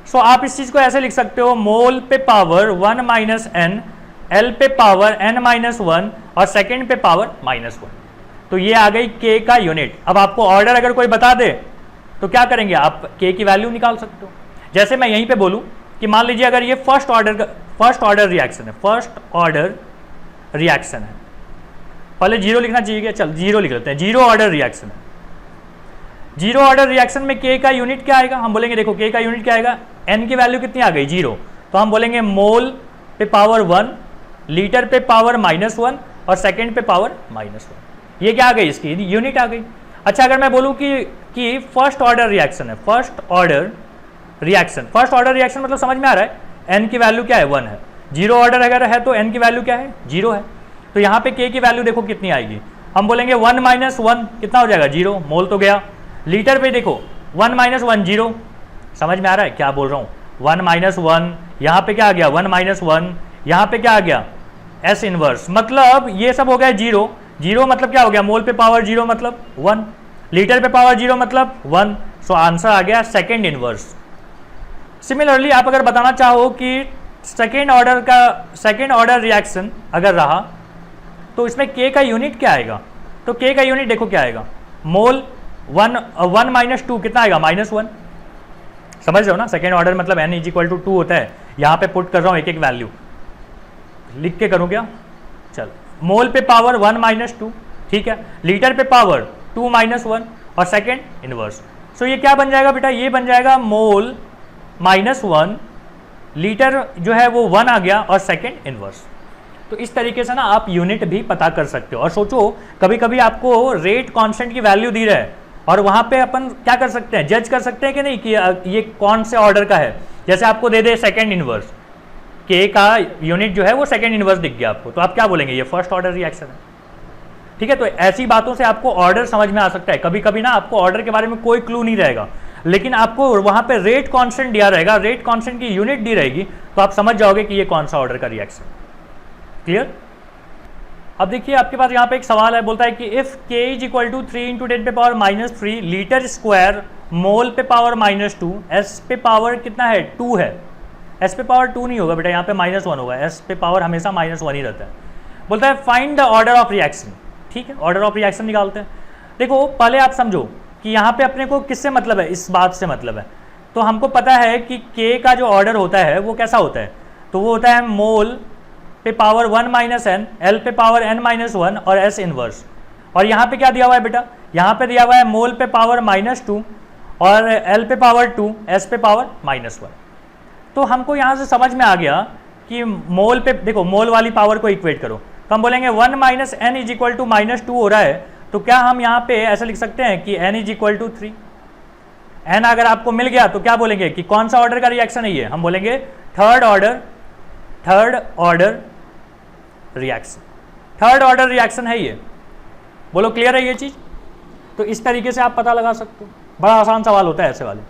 सो आप इस चीज को ऐसे लिख सकते हो, मोल पे पावर 1 माइनस एन, एल पे पावर n माइनस 1 और सेकेंड पे पावर माइनस 1। तो ये आ गई k का यूनिट। अब आपको ऑर्डर अगर कोई बता दे तो क्या करेंगे, आप k की वैल्यू निकाल सकते हो। जैसे मैं यहीं पे बोलूं कि मान लीजिए अगर ये फर्स्ट ऑर्डर रिएक्शन है, फर्स्ट ऑर्डर रिएक्शन है, पहले जीरो लिखना चाहिए क्या, चल जीरो लिख लेते हैं, जीरो ऑर्डर रिएक्शन है। जीरो ऑर्डर रिएक्शन में k का यूनिट क्या आएगा, हम बोलेंगे देखो k का यूनिट क्या आएगा, n की वैल्यू कितनी आ गई, जीरो, तो हम बोलेंगे मोल पे पावर 1, लीटर पे पावर माइनस 1 और सेकेंड पे पावर माइनस 1। ये क्या आ गई, इसकी यूनिट आ गई। अच्छा अगर मैं बोलूं कि फर्स्ट ऑर्डर रिएक्शन है, फर्स्ट ऑर्डर रिएक्शन मतलब समझ में आ रहा है, n की वैल्यू क्या है, 1 है। जीरो ऑर्डर अगर है तो n की वैल्यू क्या है, जीरो है। तो यहाँ पे k की वैल्यू देखो कितनी आएगी, हम बोलेंगे 1 माइनस 1 कितना हो जाएगा, जीरो, मोल तो गया। लीटर पे देखो 1 माइनस 1 जीरो, समझ में आ रहा है क्या बोल रहा हूँ, 1 माइनस 1, यहाँ पे क्या आ गया 1 माइनस 1, यहाँ पे क्या आ गया एस इनवर्स, मतलब ये सब हो गया जीरो। जीरो मतलब क्या हो गया, मोल पे पावर जीरो मतलब 1, लीटर पे पावर जीरो मतलब 1। सो आंसर आ गया सेकेंड इनवर्स। सिमिलरली आप अगर बताना चाहो कि सेकेंड ऑर्डर रिएक्शन अगर रहा तो इसमें k का यूनिट क्या आएगा, तो k का यूनिट देखो क्या आएगा, मोल 1 माइनस 2 कितना आएगा, माइनस 1। समझ रहे हो ना, सेकेंड ऑर्डर मतलब n इज इक्वल टू 2 होता है। यहाँ पे पुट कर रहा हूँ एक एक वैल्यू, लिख के करूँ क्या, चल मोल पे पावर 1 माइनस 2, ठीक है, लीटर पे पावर 2 माइनस 1 और सेकेंड इनवर्स। सो ये क्या बन जाएगा बेटा, ये बन जाएगा मोल माइनस 1, लीटर जो है वो 1 आ गया और सेकेंड इनवर्स। तो इस तरीके से ना आप यूनिट भी पता कर सकते हो। और सोचो कभी कभी आपको रेट कांस्टेंट की वैल्यू दी रहा है और वहां पे अपन क्या कर सकते हैं, जज कर सकते हैं कि नहीं कि ये कौन से ऑर्डर का है। जैसे आपको दे दे सेकेंड इनवर्स, के का यूनिट जो है वो सेकेंड इनवर्स दिख गया आपको, तो आप क्या बोलेंगे, ये फर्स्ट ऑर्डर रिएक्शन है। ठीक है, तो ऐसी बातों से आपको ऑर्डर समझ में आ सकता है। कभी कभी ना आपको ऑर्डर के बारे में कोई क्लू नहीं रहेगा, लेकिन आपको वहां पे रेट कांस्टेंट दिया रहेगा, रेट कांस्टेंट की यूनिट दी रहेगी, तो आप समझ जाओगे कि ये कौन सा ऑर्डर का रिएक्शन। क्लियर। अब देखिए आपके पास यहाँ पे एक सवाल है, बोलता है कि if k is equal to 3 into 10 पे power minus 3 litre square mole पे पावर माइनस 2, s पे पावर कितना है, 2 है। s पे पावर 2 नहीं होगा बेटा, यहाँ पे माइनस 1 होगा, s पे पावर हमेशा माइनस 1 ही रहता है। बोलता है find the order of reaction. ठीक है, ऑर्डर ऑफ रिएक्शन निकालते हैं। देखो पहले आप समझो कि यहाँ पे अपने को किससे मतलब है, इस बात से मतलब है। तो हमको पता है कि k का जो ऑर्डर होता है वो कैसा होता है, तो वो होता है मोल पे पावर 1 माइनस एन, एल पे पावर n माइनस 1 और s इनवर्स। और यहाँ पे क्या दिया हुआ है बेटा, यहाँ पे दिया हुआ है मोल पे पावर माइनस 2 और l पे पावर 2, s पे पावर माइनस 1। तो हमको यहाँ से समझ में आ गया कि मोल पे देखो, मोल वाली पावर को इक्वेट करो, तो हम बोलेंगे 1 minus N is equal to minus 2 हो रहा है, तो क्या हम यहाँ पे ऐसा लिख सकते हैं कि n is equal to 3। n अगर आपको मिल गया तो क्या बोलेंगे कि कौन सा ऑर्डर का रिएक्शन है ये, हम बोलेंगे third order reaction. Third order reaction है ये, बोलो क्लियर है ये चीज। तो इस तरीके से आप पता लगा सकते हो, बड़ा आसान सवाल होता है ऐसे वाले।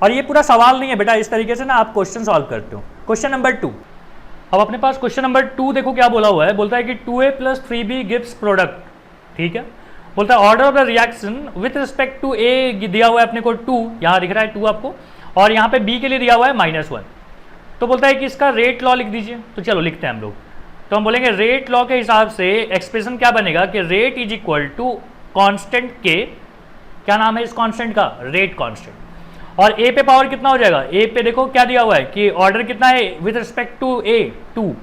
और ये पूरा सवाल नहीं है बेटा, इस तरीके से ना आप क्वेश्चन सॉल्व करते हो। क्वेश्चन नंबर 2, अब अपने पास क्वेश्चन नंबर 2 देखो क्या बोला हुआ है, बोलता है कि 2a plus 3b gives product. ठीक है, बोलता है order of the reaction with respect to a दिया हुआ है अपने को 2, यहाँ दिख रहा है 2 आपको, और यहाँ पे b के लिए दिया हुआ है -1। तो बोलता है कि इसका रेट लॉ लिख दीजिए। तो चलो लिखते हैं हम लोग। तो हम बोलेंगे रेट लॉ के हिसाब से एक्सप्रेशन क्या बनेगा कि rate is equal to constant के, क्या नाम है इस कांस्टेंट का, रेट कांस्टेंट, और a पे पावर कितना हो जाएगा, a पे देखो क्या दिया हुआ है कि ऑर्डर कितना है विद रिस्पेक्ट टू a 2,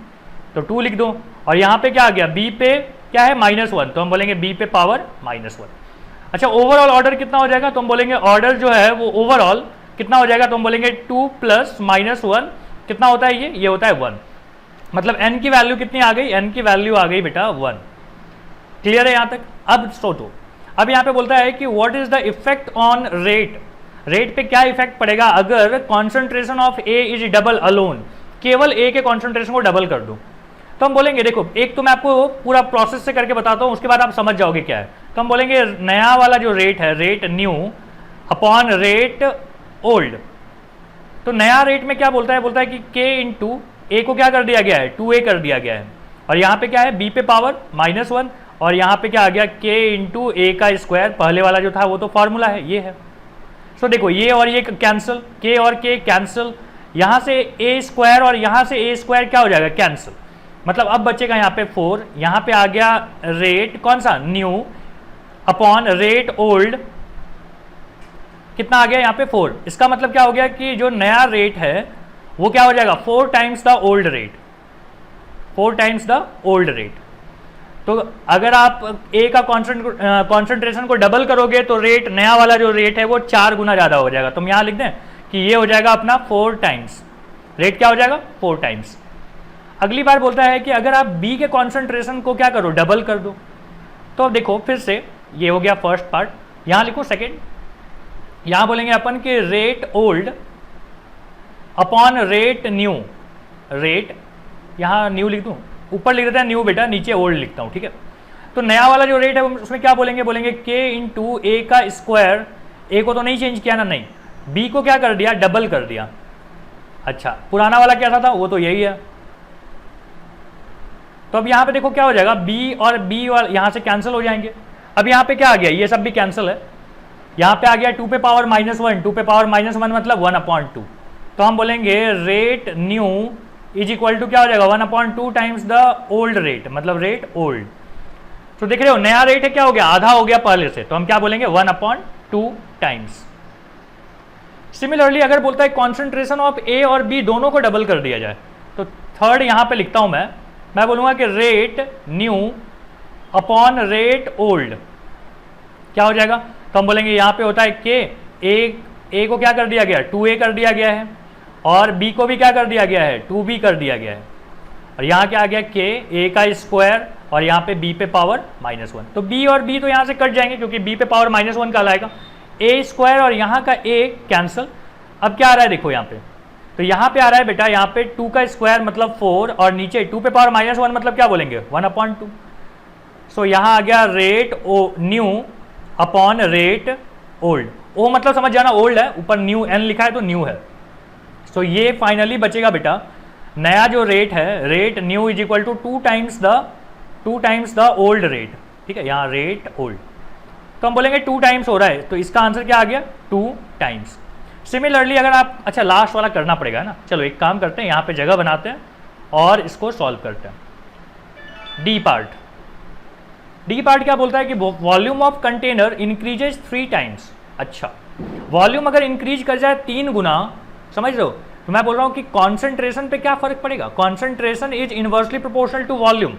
तो 2 लिख दो। और यहाँ पे क्या आ गया, b पे क्या है -1, तो हम बोलेंगे b पे पावर -1। अच्छा ओवरऑल ऑर्डर कितना हो जाएगा, तो हम बोलेंगे ऑर्डर जो है वो ओवरऑल कितना हो जाएगा, तो हम बोलेंगे 2 प्लस -1 कितना होता है, ये होता है 1। मतलब n की वैल्यू कितनी आ गई, n की वैल्यू आ गई बेटा 1। क्लियर है यहाँ तक। अब सोचो, अब यहाँ पे बोलता है कि what is the effect on rate, rate पे क्या इफेक्ट पड़ेगा अगर concentration of A is double alone, केवल ए के कॉन्सेंट्रेशन को डबल कर दो। तो हम बोलेंगे देखो, एक तो मैं आपको पूरा प्रोसेस से करके बताता हूँ, उसके बाद आप समझ जाओगे क्या है। तो हम बोलेंगे नया वाला जो रेट है, rate new upon rate old. तो नया रेट में क्या बोलता है कि k इंटू ए को क्या कर दिया गया है 2a कर दिया गया है, और यहाँ पे क्या है b पे पावर -1, और यहाँ पे क्या आ गया k इंटू ए का स्क्वायर, पहले वाला जो था वो तो फॉर्मूला है ये है। सो देखो ये और ये कैंसिल, k और k कैंसिल, यहाँ से a स्क्वायर और यहाँ से a स्क्वायर क्या हो जाएगा कैंसिल, मतलब अब बचेगा यहाँ पे 4, यहाँ पे आ गया रेट कौन सा न्यू अपॉन रेट ओल्ड, कितना आ गया यहाँ पे 4। इसका मतलब क्या हो गया कि जो नया रेट है वो क्या हो जाएगा 4 times the old rate, 4 times the old rate. तो अगर आप ए का कॉन्सेंट्रेशन को डबल करोगे तो रेट नया वाला जो रेट है वो 4 गुना ज़्यादा हो जाएगा। तो हम यहाँ लिख दें कि ये हो जाएगा अपना 4 टाइम्स, रेट क्या हो जाएगा 4 टाइम्स। अगली बार बोलता है कि अगर आप बी के कॉन्सेंट्रेशन को क्या करो डबल कर दो, तो अब देखो फिर से ये हो गया फर्स्ट पार्ट, यहाँ लिखो सेकेंड, यहाँ बोलेंगे अपन कि rate old upon rate new, rate यहाँ न्यू लिख दूँ, ऊपर लिख देते हैं न्यू बेटा, नीचे ओल्ड लिखता हूँ, ठीक है। तो नया वाला जो रेट है उसमें क्या बोलेंगे के इंटू ए का स्क्वायर, ए को तो नहीं चेंज किया ना, नहीं, बी को क्या कर दिया डबल कर दिया। अच्छा पुराना वाला क्या था वो तो यही है। तो अब यहाँ पे देखो क्या हो जाएगा बी और बी और यहाँ से कैंसिल हो जाएंगे। अब यहाँ पे क्या आ गया ये सब भी कैंसिल है, यहाँ पे आ गया 2 पे पावर -1, 2 पे पावर -1 मतलब 1/2। तो हम बोलेंगे rate new is equal to क्या हो जाएगा 1/2 टाइम्स द ओल्ड रेट, मतलब रेट ओल्ड। तो देख रहे हो नया रेट है क्या हो गया आधा हो गया पहले से, तो हम क्या बोलेंगे 1/2 टाइम्स। सिमिलरली अगर बोलता है कॉन्सेंट्रेशन ऑफ ए और बी दोनों को डबल कर दिया जाए, तो थर्ड यहाँ पे लिखता हूं मैं बोलूंगा कि rate new upon rate old क्या हो जाएगा। तो हम बोलेंगे यहाँ पे होता है के ए को क्या कर दिया गया 2a कर दिया गया है, और b को भी क्या कर दिया गया है 2b कर दिया गया है, और यहाँ क्या आ गया k a का स्क्वायर और यहाँ पे b पे पावर -1। तो b और b तो यहाँ से कट जाएंगे क्योंकि b पे पावर -1 का लाएगा, a स्क्वायर और यहाँ का a कैंसिल। अब क्या आ रहा है देखो यहाँ पे, तो यहाँ पे आ रहा है बेटा यहाँ पे 2 का स्क्वायर मतलब 4 और नीचे 2 पे पावर -1 मतलब क्या बोलेंगे 1/2। सो यहाँ आ गया rate new upon rate old, ओ मतलब समझ जाना ओल्ड है, ऊपर न्यू एन लिखा है तो न्यू है। सो ये फाइनली बचेगा बेटा नया जो रेट है rate new is equal to 2 times the old rate, ठीक है, यहाँ रेट ओल्ड। तो हम बोलेंगे 2 टाइम्स हो रहा है, तो इसका आंसर क्या आ गया 2 टाइम्स। सिमिलरली अगर आप अच्छा लास्ट वाला करना पड़ेगा ना, चलो एक काम करते हैं यहाँ पे जगह बनाते हैं और इसको सॉल्व करते हैं। डी पार्ट क्या बोलता है कि volume of container increases 3 times. अच्छा वॉल्यूम अगर इंक्रीज कर जाए 3 गुना, समझ रहे हो, तो मैं बोल रहा हूँ कि कॉन्सेंट्रेशन पे क्या फर्क पड़ेगा, concentration is inversely proportional to volume.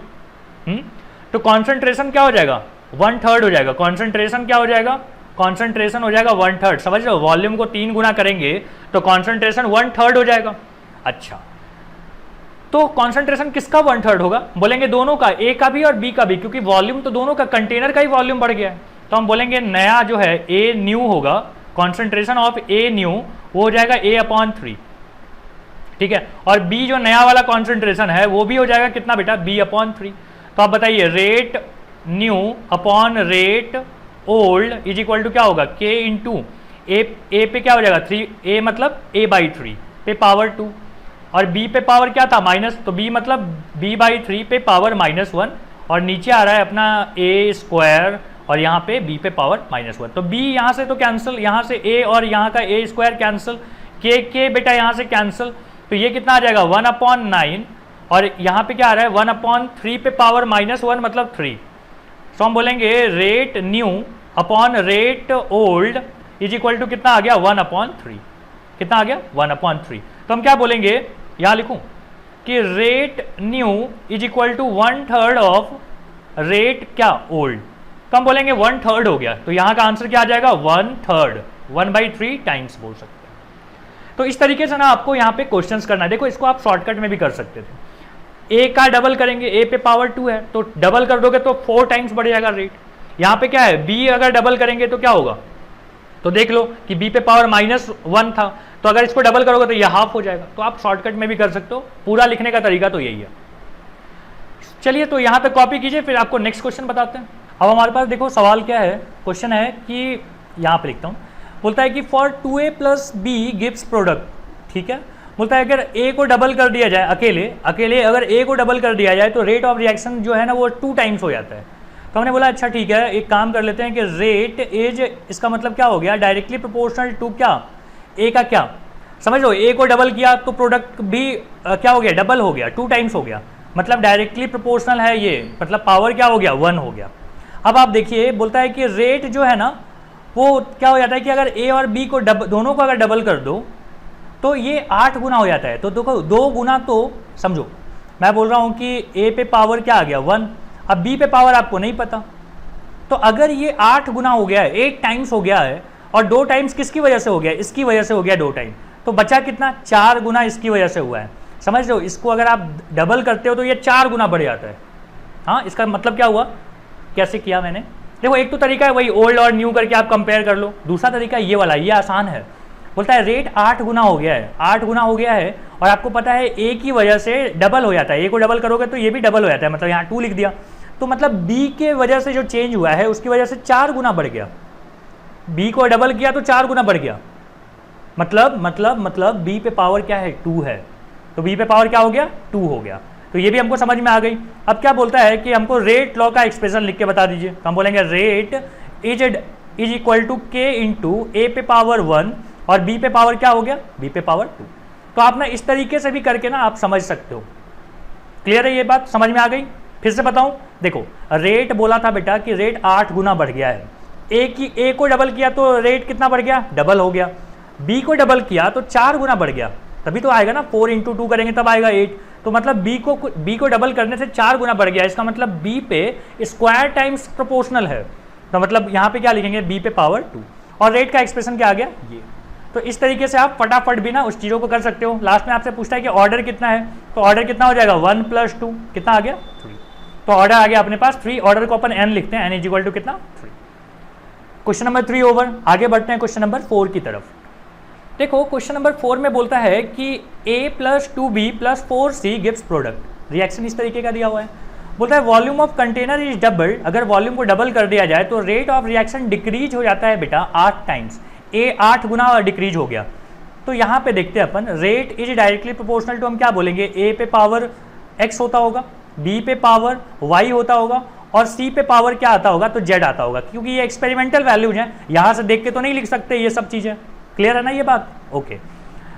तो कॉन्सेंट्रेशन क्या हो जाएगा 1/3 हो जाएगा, कॉन्सेंट्रेशन क्या हो जाएगा कॉन्सेंट्रेशन हो जाएगा 1/3, समझ रहे हो, वॉल्यूम को 3 गुना करेंगे तो कॉन्सेंट्रेशन 1/3 हो जाएगा। अच्छा तो कॉन्सेंट्रेशन किसका 1/3 होगा, बोलेंगे दोनों का, ए का भी और बी का भी, क्योंकि वॉल्यूम तो दोनों का, कंटेनर का ही वॉल्यूम बढ़ गया है। तो हम बोलेंगे नया जो है ए न्यू होगा, कॉन्सेंट्रेशन ऑफ ए न्यू वो हो जाएगा A/3, ठीक है, और बी जो नया वाला कॉन्सेंट्रेशन है वो भी हो जाएगा कितना बेटा B/3। तो आप बताइए rate new upon rate old is equal to क्या होगा k इंटू ए पे क्या हो जाएगा 3, ए मतलब A/3 पे पावर 2 और b पे पावर क्या था माइनस, तो b मतलब B/3 पे पावर -1 और नीचे आ रहा है अपना a स्क्वायर और यहाँ पे b पे पावर -1। तो b यहाँ से तो कैंसिल, यहाँ से a और यहाँ का a स्क्वायर कैंसिल, k बेटा यहाँ से कैंसिल, तो ये कितना आ जाएगा 1/9 और यहाँ पे क्या आ रहा है 1/3 पे पावर -1 मतलब 3। तो हम बोलेंगे rate new upon rate old is equal to कितना आ गया 1/3, कितना आ गया 1/3। तो हम क्या बोलेंगे, यहाँ लिखूं कि rate new is equal to 1/3 of rate क्या ओल्ड। तो हम बोलेंगे 1/3 हो गया, तो यहाँ का आंसर क्या आ जाएगा 1/3, 1/3 टाइम्स बोल सकते हैं। तो इस तरीके से ना आपको यहाँ पे क्वेश्चंस करना है। देखो इसको आप शॉर्टकट में भी कर सकते थे, ए का डबल करेंगे, ए पे पावर 2 है तो डबल कर दोगे तो 4 टाइम्स बढ़ जाएगा रेट। यहाँ पे क्या है बी अगर डबल करेंगे तो क्या होगा, तो देख लो कि बी पे पावर -1 था, तो अगर इसको डबल करोगे तो यह हाफ हो जाएगा। तो आप शॉर्टकट में भी कर सकते हो, पूरा लिखने का तरीका तो यही है। चलिए तो यहाँ तक कॉपी कीजिए, फिर आपको नेक्स्ट क्वेश्चन बताते हैं। अब हमारे पास देखो सवाल क्या है, क्वेश्चन है कि यहाँ पे लिखता हूँ, बोलता है कि for 2a + b gives product ठीक है। बोलता है अगर ए को डबल कर दिया जाए, अकेले अगर ए को डबल कर दिया जाए तो रेट ऑफ रिएक्शन जो है ना वो 2 टाइम्स हो जाता है। तो हमने बोला अच्छा ठीक है, एक काम कर लेते हैं कि रेट इज, इसका मतलब क्या हो गया, डायरेक्टली प्रोपोर्शनल टू क्या, ए का क्या, समझ लो, ए को डबल किया तो प्रोडक्ट भी क्या हो गया, डबल हो गया, 2 टाइम्स हो गया, मतलब डायरेक्टली प्रोपोर्शनल है ये, मतलब पावर क्या हो गया, 1 हो गया। अब आप देखिए बोलता है कि रेट जो है ना वो क्या हो जाता है कि अगर ए और बी को दोनों को अगर डबल कर दो तो ये 8 गुना हो जाता है। तो देखो 2 गुना, तो समझो मैं बोल रहा हूँ कि ए पे पावर क्या आ गया 1, अब बी पे पावर आपको नहीं पता, तो अगर ये 8 गुना हो गया है, 8 टाइम्स हो गया है, और 2 टाइम्स किसकी वजह से हो गया, इसकी वजह से हो गया 2 टाइम, तो बचा कितना, 4 गुना इसकी वजह से हुआ है। समझ लो, इसको अगर आप डबल करते हो तो ये 4 गुना बढ़ जाता है। हाँ, इसका मतलब क्या हुआ, कैसे किया मैंने, देखो एक तो तरीका है वही ओल्ड और न्यू करके आप कंपेयर कर लो, दूसरा तरीका ये वाला, ये आसान है। बोलता है रेट 8 गुना हो गया है, 8 गुना हो गया है, और आपको पता है ए की वजह से डबल हो जाता है, ए को डबल करोगे तो ये भी डबल हो जाता है, मतलब यहाँ 2 लिख दिया, तो मतलब बी के वजह से जो चेंज हुआ है उसकी वजह से 4 गुना बढ़ गया, बी को डबल किया तो 4 गुना बढ़ गया, मतलब बी पे पावर क्या है, 2 है, तो बी पे पावर क्या हो गया, 2 हो गया। तो ये भी हमको समझ में आ गई। अब क्या बोलता है कि हमको रेट लॉ का एक्सप्रेशन लिख के बता दीजिए, तो हम बोलेंगे रेट इज इक्वल टू के इंटू ए पे पावर 1 और बी पे पावर क्या हो गया, बी पे पावर 2। तो आप ना इस तरीके से भी करके ना आप समझ सकते हो। क्लियर है, ये बात समझ में आ गई। फिर से बताऊं, देखो रेट बोला था बेटा कि रेट 8 गुना बढ़ गया है, ए को डबल किया तो रेट कितना बढ़ गया, डबल हो गया, बी को डबल किया तो 4 गुना बढ़ गया, तभी तो आएगा ना, 4 इंटू 2 करेंगे तब आएगा 8, तो मतलब बी को डबल करने से 4 गुना बढ़ गया, इसका मतलब बी पे स्क्वायर टाइम्स प्रोपोर्शनल है, तो मतलब यहाँ पे क्या लिखेंगे, बी पे पावर 2, और रेट का एक्सप्रेशन क्या आ गया ये। तो इस तरीके से आप फटाफट भी ना उस चीज़ों को कर सकते हो। लास्ट में आपसे पूछता है कि ऑर्डर कितना है, तो ऑर्डर कितना हो जाएगा, 1 + 2 कितना आ गया, 3, तो ऑर्डर आ गया अपने पास 3, ऑर्डर को अपन n लिखते हैं, n इक्वल टू कितना, 3। क्वेश्चन नंबर 3 ओवर, आगे बढ़ते हैं क्वेश्चन नंबर 4 की तरफ। देखो क्वेश्चन नंबर 4 में बोलता है कि a + 2b + 4c gives product, reaction इस तरीके का दिया हुआ है। बोलता है volume of container is double, अगर वॉल्यूम को डबल कर दिया जाए तो रेट ऑफ रिएक्शन डिक्रीज हो जाता है बेटा 8 टाइम्स, ए 8 गुना डिक्रीज हो गया। तो यहाँ पे देखते हैं अपन, rate is directly proportional to, हम क्या बोलेंगे, ए पे पावर x होता होगा, बी पे पावर y होता होगा, और सी पे पावर क्या आता होगा, तो z आता होगा, क्योंकि ये एक्सपेरिमेंटल वैल्यूज हैं, यहाँ से देख के तो नहीं लिख सकते ये सब चीज़ें। क्लियर है ना ये बात, ओके।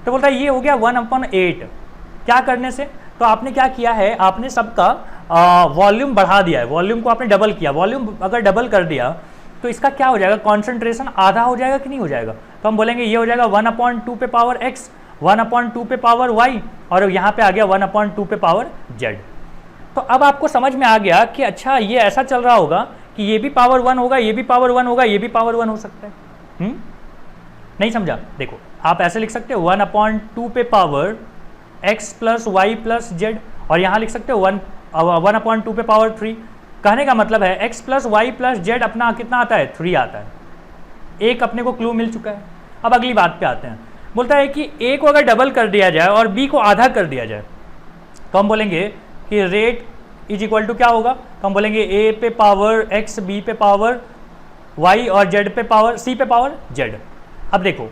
तो बोलता है ये हो गया 1/8, क्या करने से, तो आपने क्या किया है, आपने सबका वॉल्यूम बढ़ा दिया है, वॉल्यूम को आपने डबल किया, वॉल्यूम अगर डबल कर दिया तो इसका क्या हो जाएगा, कॉन्सेंट्रेशन आधा हो जाएगा कि नहीं हो जाएगा, तो हम बोलेंगे ये हो जाएगा 1/2 पे पावर x, 1/2 पे पावर y, और यहाँ पे आ गया 1/2 पे पावर z। तो अब आपको समझ में आ गया कि अच्छा ये ऐसा चल रहा होगा कि ये भी पावर 1 होगा, ये भी पावर 1 होगा, ये भी पावर 1 हो सकता है। नहीं समझा, देखो आप ऐसे लिख सकते हो 1/2 पे पावर x + y + z, और यहाँ लिख सकते हो 1/2 पे पावर 3। कहने का मतलब है x + y + z अपना कितना आता है, 3 आता है। एक अपने को क्लू मिल चुका है। अब अगली बात पे आते हैं, बोलता है कि a को अगर डबल कर दिया जाए और b को आधा कर दिया जाए तो हम बोलेंगे कि रेट इज इक्वल टू क्या होगा, तो हम बोलेंगे a पे पावर x, b पे पावर y और z पे पावर c पे पावर z। अब देखो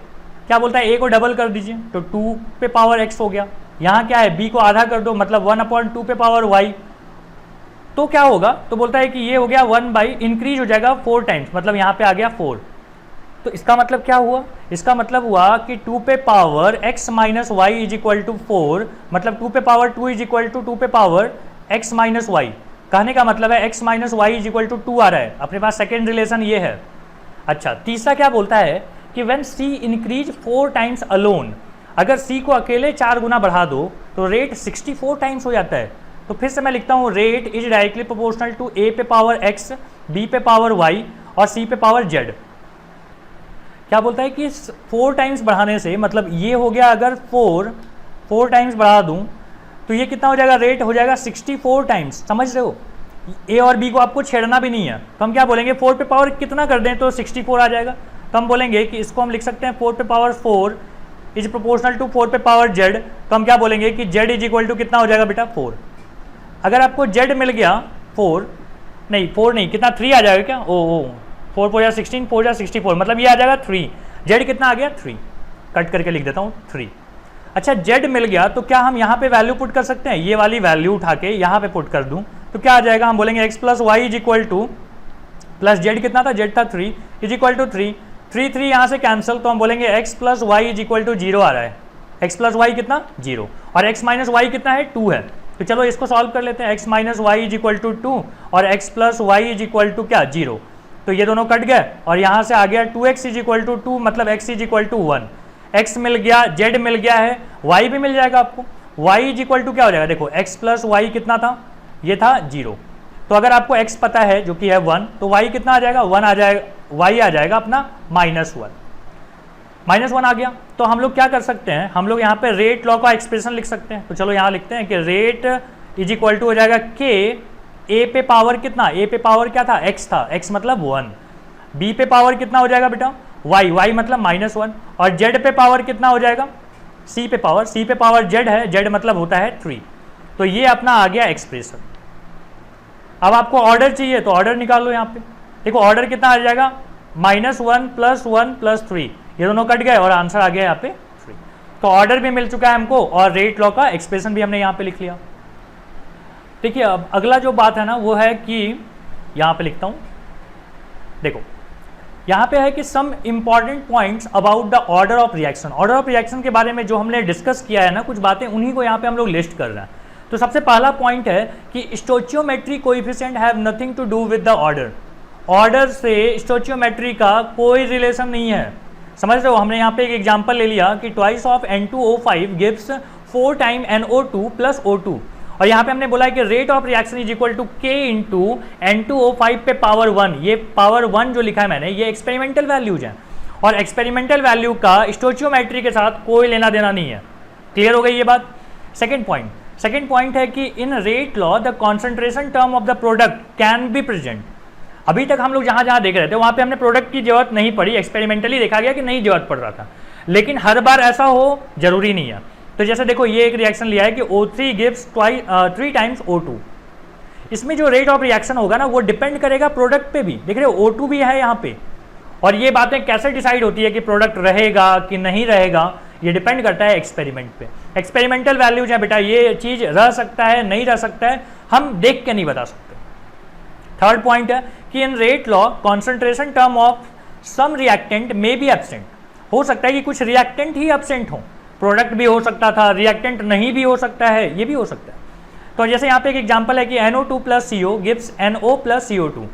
क्या बोलता है, a को डबल कर दीजिए तो 2 पे पावर x हो गया, यहाँ क्या है, b को आधा कर दो मतलब 1/2 पे पावर y, तो क्या होगा, तो बोलता है कि ये हो गया 1 इंक्रीज हो जाएगा 4 टाइम्स, मतलब यहाँ पे आ गया 4। तो इसका मतलब क्या हुआ, इसका मतलब हुआ कि 2 पे power x - y is equal to 4, मतलब 2 पे पावर 2 इज इक्वल टू 2 पे पावर x - y। कहने का मतलब है x - y is equal to 2 आ रहा है, अपने पास सेकेंड रिलेशन ये है। अच्छा, तीसरा क्या बोलता है कि when c increase 4 times alone, अगर c को अकेले 4 गुना बढ़ा दो तो रेट 64 टाइम्स हो जाता है। तो फिर से मैं लिखता हूँ, rate is directly proportional to a पे पावर x, b पे पावर y और c पे पावर z। क्या बोलता है कि 4 टाइम्स बढ़ाने से, मतलब ये हो गया अगर 4 टाइम्स बढ़ा दूं तो ये कितना हो जाएगा, रेट हो जाएगा 64 टाइम्स। समझ रहे हो, a और b को आपको छेड़ना भी नहीं है, तो हम क्या बोलेंगे 4 पे पावर कितना कर दें तो 64 आ जाएगा। तो हम बोलेंगे कि इसको हम लिख सकते हैं 4 पे पावर 4 इज प्रोपोर्शनल टू 4 पे पावर z। तो हम क्या बोलेंगे कि z इज इक्वल टू कितना हो जाएगा बेटा, 4। अगर आपको z मिल गया 4 नहीं कितना, 3 आ जाएगा क्या, ओ 4 4 16, 4 64, मतलब ये आ जाएगा 3, z कितना आ गया 3, कट करके लिख देता हूँ 3। अच्छा जेड मिल गया तो क्या हम यहाँ पे वैल्यू पुट कर सकते हैं, ये वाली वैल्यू उठा के यहाँ पे पुट कर दूँ तो क्या आ जाएगा, हम बोलेंगे x plus Y is equal to plus Z कितना था, जेड था 3 इज इक्वल टू 3 यहाँ से कैंसिल, तो हम बोलेंगे x plus Y is equal to 0 आ रहा है, एक्स प्लस वाई कितना 0 और एक्स माइनस वाई कितना है 2 है। तो चलो इसको सॉल्व कर लेते हैं, x minus y is equal to 2 और x plus Y is equal to क्या 0, तो ये दोनों कट गए और यहाँ से आ गया 2x इज इक्वल टू 2 मतलब x is equal to 1, x मिल गया, z मिल गया है, y भी मिल जाएगा आपको, y इज इक्वल टू क्या हो जाएगा, देखो x प्लस वाई कितना था, ये था 0, तो अगर आपको x पता है जो कि है 1 तो y कितना आ जाएगा, 1 आ जाएगा, y आ जाएगा अपना -1 आ गया। तो हम लोग क्या कर सकते हैं, हम लोग यहाँ पे रेट लॉ का एक्सप्रेशन लिख सकते हैं, तो चलो यहाँ लिखते हैं कि रेट इज इक्वल टू हो जाएगा k, a पे पावर कितना, a पे पावर क्या था x था, x मतलब 1, b पे पावर कितना हो जाएगा बेटा y मतलब -1 और z पे पावर कितना हो जाएगा c पे पावर z है, z मतलब होता है 3, तो ये अपना आ गया एक्सप्रेशन। अब आपको ऑर्डर चाहिए तो ऑर्डर निकाल लो यहाँ पे, देखो ऑर्डर कितना आ जाएगा -1 + 1 + 3, ये दोनों कट गए और आंसर आ गया यहाँ पे 3, तो ऑर्डर भी मिल चुका है हमको और रेट लॉ का एक्सप्रेशन भी हमने यहाँ पे लिख लिया। देखिए अब अगला जो बात है ना वो है कि यहाँ पे लिखता हूँ, देखो यहाँ पे है कि some important points about the order of reaction, order of reaction के बारे में जो हमने डिस्कस किया है ना कुछ बातें, उन्हीं को यहाँ पे हम लोग लिस्ट कर रहे हैं। तो सबसे पहला पॉइंट है कि stoichiometry coefficient have nothing to do with the order, order से स्टोचियोमेट्री का कोई रिलेशन नहीं है, समझ रहे हो। हमने यहाँ पे एक एग्जांपल ले लिया कि twice of N2O5 gives 4 time NO2 + O2 और यहाँ पे हमने बोला है कि rate of reaction is equal to K into N2O5 पे पावर 1, ये पावर 1 जो लिखा है मैंने ये एक्सपेरिमेंटल वैल्यूज हैं और एक्सपेरिमेंटल वैल्यू का स्टोचियोमेट्री के साथ कोई लेना देना नहीं है, क्लियर हो गई ये बात। सेकेंड पॉइंट है कि in rate law the concentration term of the product can be present, अभी तक हम लोग जहाँ जहाँ देख रहे थे वहाँ पे हमने प्रोडक्ट की जरूरत नहीं पड़ी, एक्सपेरिमेंटली देखा गया कि नहीं जरूरत पड़ रहा था, लेकिन हर बार ऐसा हो जरूरी नहीं है। तो जैसे देखो ये एक रिएक्शन लिया है कि O3 गिव्स 3 टाइम्स O2, इसमें जो रेट ऑफ रिएक्शन होगा ना वो डिपेंड करेगा प्रोडक्ट पे भी, देख रहे हो O2 भी है यहाँ पे, और ये बातें कैसे डिसाइड होती है कि प्रोडक्ट रहेगा कि नहीं रहेगा, ये डिपेंड करता है एक्सपेरिमेंट पे। एक्सपेरिमेंटल वैल्यूज है बेटा, ये चीज़ रह सकता है नहीं रह सकता है, हम देख के नहीं बता सकते। थर्ड पॉइंट है कि in rate law concentration term of some reactant may be absent, हो सकता है कि कुछ रिएक्टेंट ही एब्सेंट हो, प्रोडक्ट भी हो सकता था, रिएक्टेंट नहीं भी हो सकता है, ये भी हो सकता है। तो जैसे यहाँ पे एक एग्जांपल है कि NO2 + CO gives NO + CO2,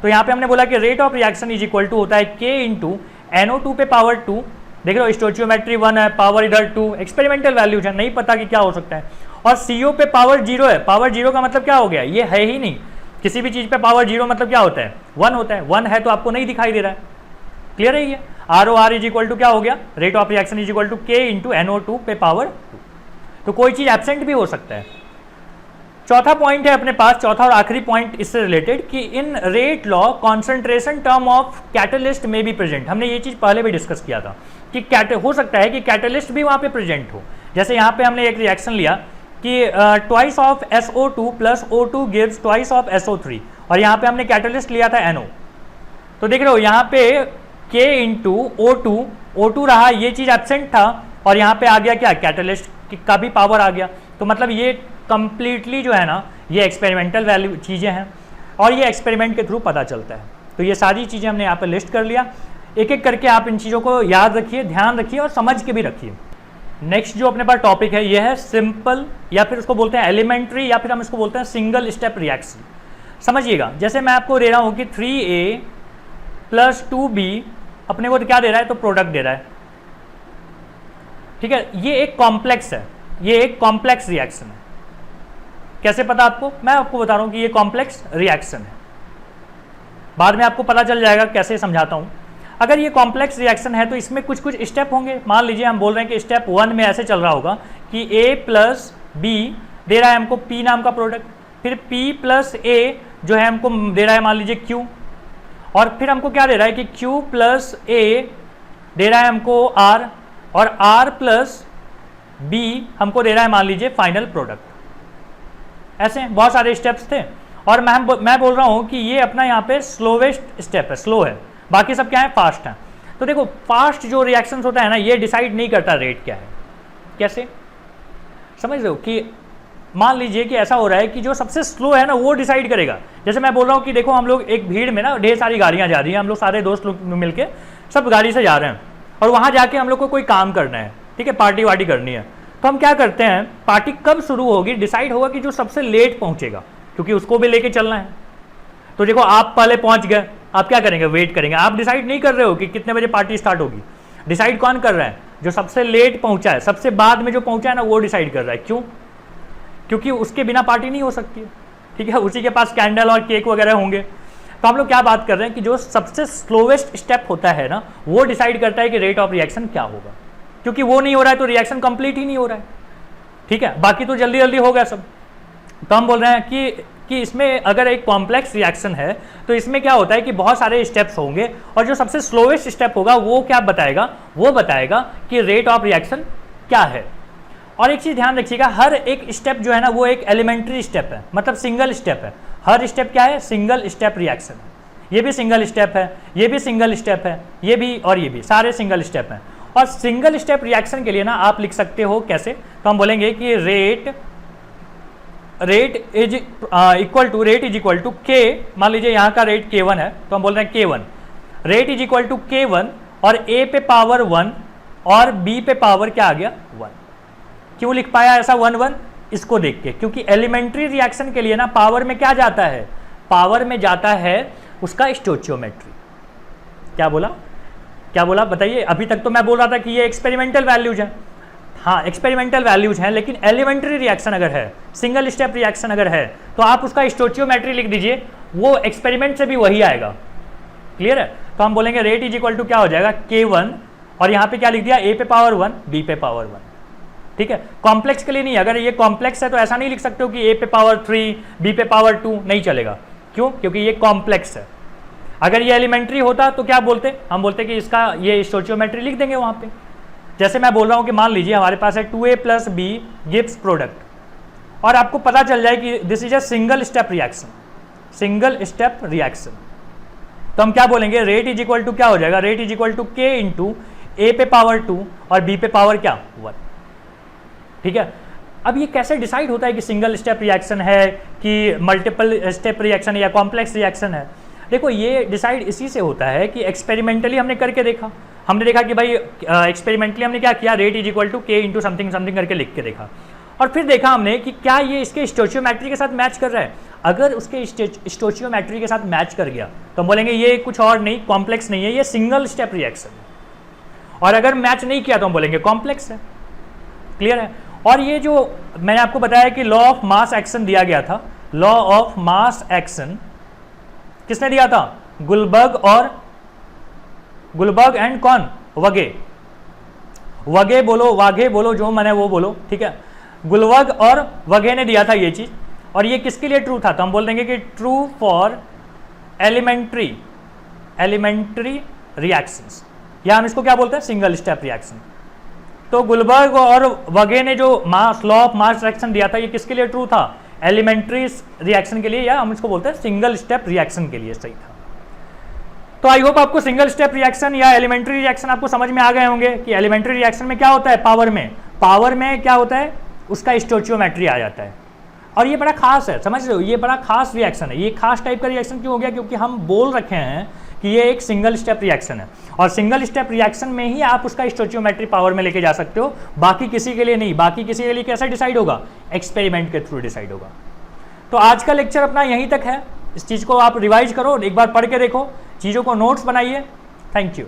तो यहाँ पे हमने बोला कि rate of reaction is equal to होता है K इंटू NO2 पे पावर 2, देख लो स्टोचियोमेट्री 1 है, पावर इधर 2, एक्सपेरिमेंटल वैल्यूज है, नहीं पता कि क्या हो सकता है, और CO पे पावर 0 है, पावर 0 का मतलब क्या हो गया, ये है ही नहीं, किसी भी चीज़ पे पावर 0 मतलब क्या होता है 1 होता है, 1 है तो आपको नहीं दिखाई दे रहा है, क्लियर है ये। ROR इज इक्वल टू क्या हो गया, rate of reaction is equal to K into NO2 पे पावर 2, तो कोई चीज़ एब्सेंट भी हो सकता है। चौथा पॉइंट है अपने पास, चौथा और आखिरी पॉइंट इससे रिलेटेड कि in rate law concentration term of catalyst में भी प्रेजेंट, हमने ये चीज़ पहले भी डिस्कस किया था कि हो सकता है कि कैटलिस्ट भी वहाँ पे प्रेजेंट हो। जैसे यहाँ पे हमने एक रिएक्शन लिया कि twice of SO2 + O2 gives twice of SO3 और यहाँ पे हमने कैटलिस्ट लिया था NO, तो देख रहे हो यहाँ पे K इंटू O2 रहा, ये चीज़ एब्सेंट था और यहाँ पे आ गया क्या कैटलिस्ट का भी पावर आ गया, तो मतलब ये कंप्लीटली जो है ना ये एक्सपेरिमेंटल वैल्यू चीज़ें हैं और ये एक्सपेरिमेंट के थ्रू पता चलता है। तो ये सारी चीज़ें हमने यहाँ पे लिस्ट कर लिया, एक एक करके आप इन चीज़ों को याद रखिए, ध्यान रखिए और समझ के भी रखिए। नेक्स्ट जो अपने पास टॉपिक है ये है सिंपल, या फिर उसको बोलते हैं एलिमेंट्री, या फिर हम इसको बोलते हैं सिंगल स्टेप रिएक्शन। समझिएगा, जैसे मैं आपको दे रहा हूँ कि 3A + 2B अपने को क्या दे रहा है, तो प्रोडक्ट दे रहा है, ठीक है, ये एक कॉम्प्लेक्स है, ये एक कॉम्प्लेक्स रिएक्शन है। कैसे पता आपको, मैं आपको बता रहा हूँ कि ये कॉम्प्लेक्स रिएक्शन है, बाद में आपको पता चल जाएगा कैसे समझाता हूँ। अगर ये कॉम्प्लेक्स रिएक्शन है तो इसमें कुछ कुछ स्टेप होंगे, मान लीजिए हम बोल रहे हैं कि स्टेप 1 में ऐसे चल रहा होगा कि A + B दे रहा है हमको P नाम का प्रोडक्ट, फिर P + A जो है हमको दे रहा है मान लीजिए Q, और फिर हमको क्या दे रहा है कि Q + A दे रहा है हमको R, और R + B हमको दे रहा है मान लीजिए फाइनल प्रोडक्ट। ऐसे बहुत सारे स्टेप्स थे और मैं बोल रहा हूँ कि ये अपना यहाँ पे स्लोवेस्ट स्टेप है, स्लो है, बाकी सब क्या है फास्ट है। तो देखो फास्ट जो रिएक्शंस होता है ना ये डिसाइड नहीं करता रेट क्या है, कैसे समझ रहे हो कि मान लीजिए कि ऐसा हो रहा है कि जो सबसे स्लो है ना वो डिसाइड करेगा। जैसे मैं बोल रहा हूँ कि देखो हम लोग एक भीड़ में ना ढेर सारी गाड़ियाँ जा रही हैं, हम लोग सारे दोस्त लोग मिलके सब गाड़ी से जा रहे हैं और वहाँ जाके हम लोग को कोई काम करना है, ठीक है, पार्टी वार्टी करनी है। तो हम क्या करते हैं, पार्टी कब शुरू होगी डिसाइड होगा कि जो सबसे लेट पहुँचेगा, क्योंकि उसको भी लेके चलना है। तो देखो आप पहले पहुँच गए, आप क्या करेंगे, वेट करेंगे। आप डिसाइड नहीं कर रहे हो कि कितने बजे पार्टी स्टार्ट होगी, डिसाइड कौन कर रहा है, जो सबसे लेट पहुँचा है, सबसे बाद में जो पहुँचा है ना वो डिसाइड कर रहा है। क्यों? क्योंकि उसके बिना पार्टी नहीं हो सकती है, ठीक है, उसी के पास कैंडल और केक वगैरह होंगे। तो हम लोग क्या बात कर रहे हैं कि जो सबसे स्लोवेस्ट स्टेप होता है ना वो डिसाइड करता है कि रेट ऑफ रिएक्शन क्या होगा, क्योंकि वो नहीं हो रहा है तो रिएक्शन कंप्लीट ही नहीं हो रहा है, ठीक है, बाकी तो जल्दी जल्दी हो गया सब। तो हम बोल रहे हैं कि इसमें अगर एक कॉम्प्लेक्स रिएक्शन है तो इसमें क्या होता है कि बहुत सारे स्टेप्स होंगे और जो सबसे स्लोवेस्ट स्टेप होगा वो क्या बताएगा, वो बताएगा कि रेट ऑफ रिएक्शन क्या है। और एक चीज़ ध्यान रखिएगा, हर एक स्टेप जो है ना वो एक एलिमेंट्री स्टेप है, मतलब सिंगल स्टेप है। हर स्टेप क्या है, सिंगल स्टेप रिएक्शन है। ये भी सिंगल स्टेप है, ये भी सिंगल स्टेप है, ये भी और ये भी, सारे सिंगल स्टेप हैं। और सिंगल स्टेप रिएक्शन के लिए ना आप लिख सकते हो कैसे, तो हम बोलेंगे कि रेट इज इक्वल टू के। मान लीजिए यहाँ का रेट K1 है तो हम बोल रहे हैं K1, rate is equal to K1 और A पे पावर 1 और B पे पावर क्या आ गया 1। क्यों लिख पाया ऐसा 1 1, इसको देख के, क्योंकि एलिमेंट्री रिएक्शन के लिए ना पावर में क्या जाता है, पावर में जाता है उसका स्टोचियोमेट्री। क्या बोला बताइए। अभी तक तो मैं बोल रहा था कि ये एक्सपेरिमेंटल वैल्यूज हैं, हाँ एक्सपेरिमेंटल वैल्यूज हैं, लेकिन एलिमेंट्री रिएक्शन अगर है, सिंगल स्टेप रिएक्शन अगर है तो आप उसका स्टोचियोमेट्री लिख दीजिए, वो एक्सपेरिमेंट से भी वही आएगा। क्लियर है? तो हम बोलेंगे रेट इज इक्वल टू क्या हो जाएगा K1 और यहाँ पे क्या लिख दिया, A पे पावर 1 B पे पावर 1, ठीक है। कॉम्प्लेक्स के लिए नहीं, अगर ये कॉम्प्लेक्स है तो ऐसा नहीं लिख सकते हो कि A पे पावर 3 B पे पावर 2, नहीं चलेगा। क्यों? क्योंकि ये कॉम्प्लेक्स है। अगर ये एलिमेंट्री होता तो क्या बोलते, हम बोलते कि इसका ये स्टोचियोमेट्री लिख देंगे वहाँ पे। जैसे मैं बोल रहा हूँ कि मान लीजिए हमारे पास है 2A + B गिव्स प्रोडक्ट और आपको पता चल जाए कि this is a single step reaction, single step reaction, तो हम क्या बोलेंगे, रेट इज इक्वल टू क्या हो जाएगा, rate is equal to K into A पे पावर 2 और B पे पावर क्या 1, ठीक है। अब ये कैसे डिसाइड होता है कि सिंगल स्टेप रिएक्शन है कि मल्टीपल स्टेप रिएक्शन है या कॉम्प्लेक्स रिएक्शन है। देखो ये डिसाइड इसी से होता है कि एक्सपेरिमेंटली हमने करके देखा, हमने देखा कि भाई एक्सपेरिमेंटली हमने क्या किया, rate is equal to K into something something करके लिख के देखा और फिर देखा हमने कि क्या ये इसके स्टोचियोमेट्री के साथ मैच कर रहा है। अगर उसके स्टोचियोमेट्री के साथ मैच कर गया तो हम बोलेंगे ये कुछ और नहीं, कॉम्प्लेक्स नहीं है, ये सिंगल स्टेप रिएक्शन है। और अगर मैच नहीं किया तो हम बोलेंगे कॉम्प्लेक्स है। क्लियर है? और ये जो मैंने आपको बताया कि लॉ ऑफ मास एक्शन दिया गया था, लॉ ऑफ मास एक्शन किसने दिया था, गुलबर्ग एंड कौन, वाघे बोलो जो मैंने वो बोलो, ठीक है। गुलबर्ग और वाघे ने दिया था ये चीज, और ये किसके लिए ट्रू था, तो हम बोल देंगे कि ट्रू फॉर एलिमेंट्री रिएक्शंस, या हम इसको क्या बोलते हैं, सिंगल स्टेप रिएक्शन। तो गुलबर्ग और वाघे ने जो लॉ ऑफ मास रिएक्शन दिया था ये किसके लिए ट्रू था, एलिमेंट्री रिएक्शन के लिए, या हम इसको बोलते हैं सिंगल स्टेप रिएक्शन के लिए सही था। तो आई होप आपको सिंगल स्टेप रिएक्शन या एलिमेंट्री रिएक्शन आपको समझ में आ गए होंगे कि एलिमेंट्री रिएक्शन में क्या होता है, पावर में क्या होता है, उसका स्टोचियोमेट्री आ जाता है। और ये बड़ा खास है, समझ रहे हो, ये बड़ा खास रिएक्शन है। ये खास टाइप का रिएक्शन क्यों हो गया, क्योंकि हम बोल रखे हैं कि ये एक सिंगल स्टेप रिएक्शन है और सिंगल स्टेप रिएक्शन में ही आप उसका स्टोचियोमेट्री पावर में लेके जा सकते हो, बाकी किसी के लिए नहीं। बाकी किसी के लिए कैसे डिसाइड होगा, एक्सपेरिमेंट के थ्रू डिसाइड होगा। तो आज का लेक्चर अपना यहीं तक है, इस चीज़ को आप रिवाइज करो, एक बार पढ़ के देखो, चीज़ों को नोट्स बनाइए। Thank you.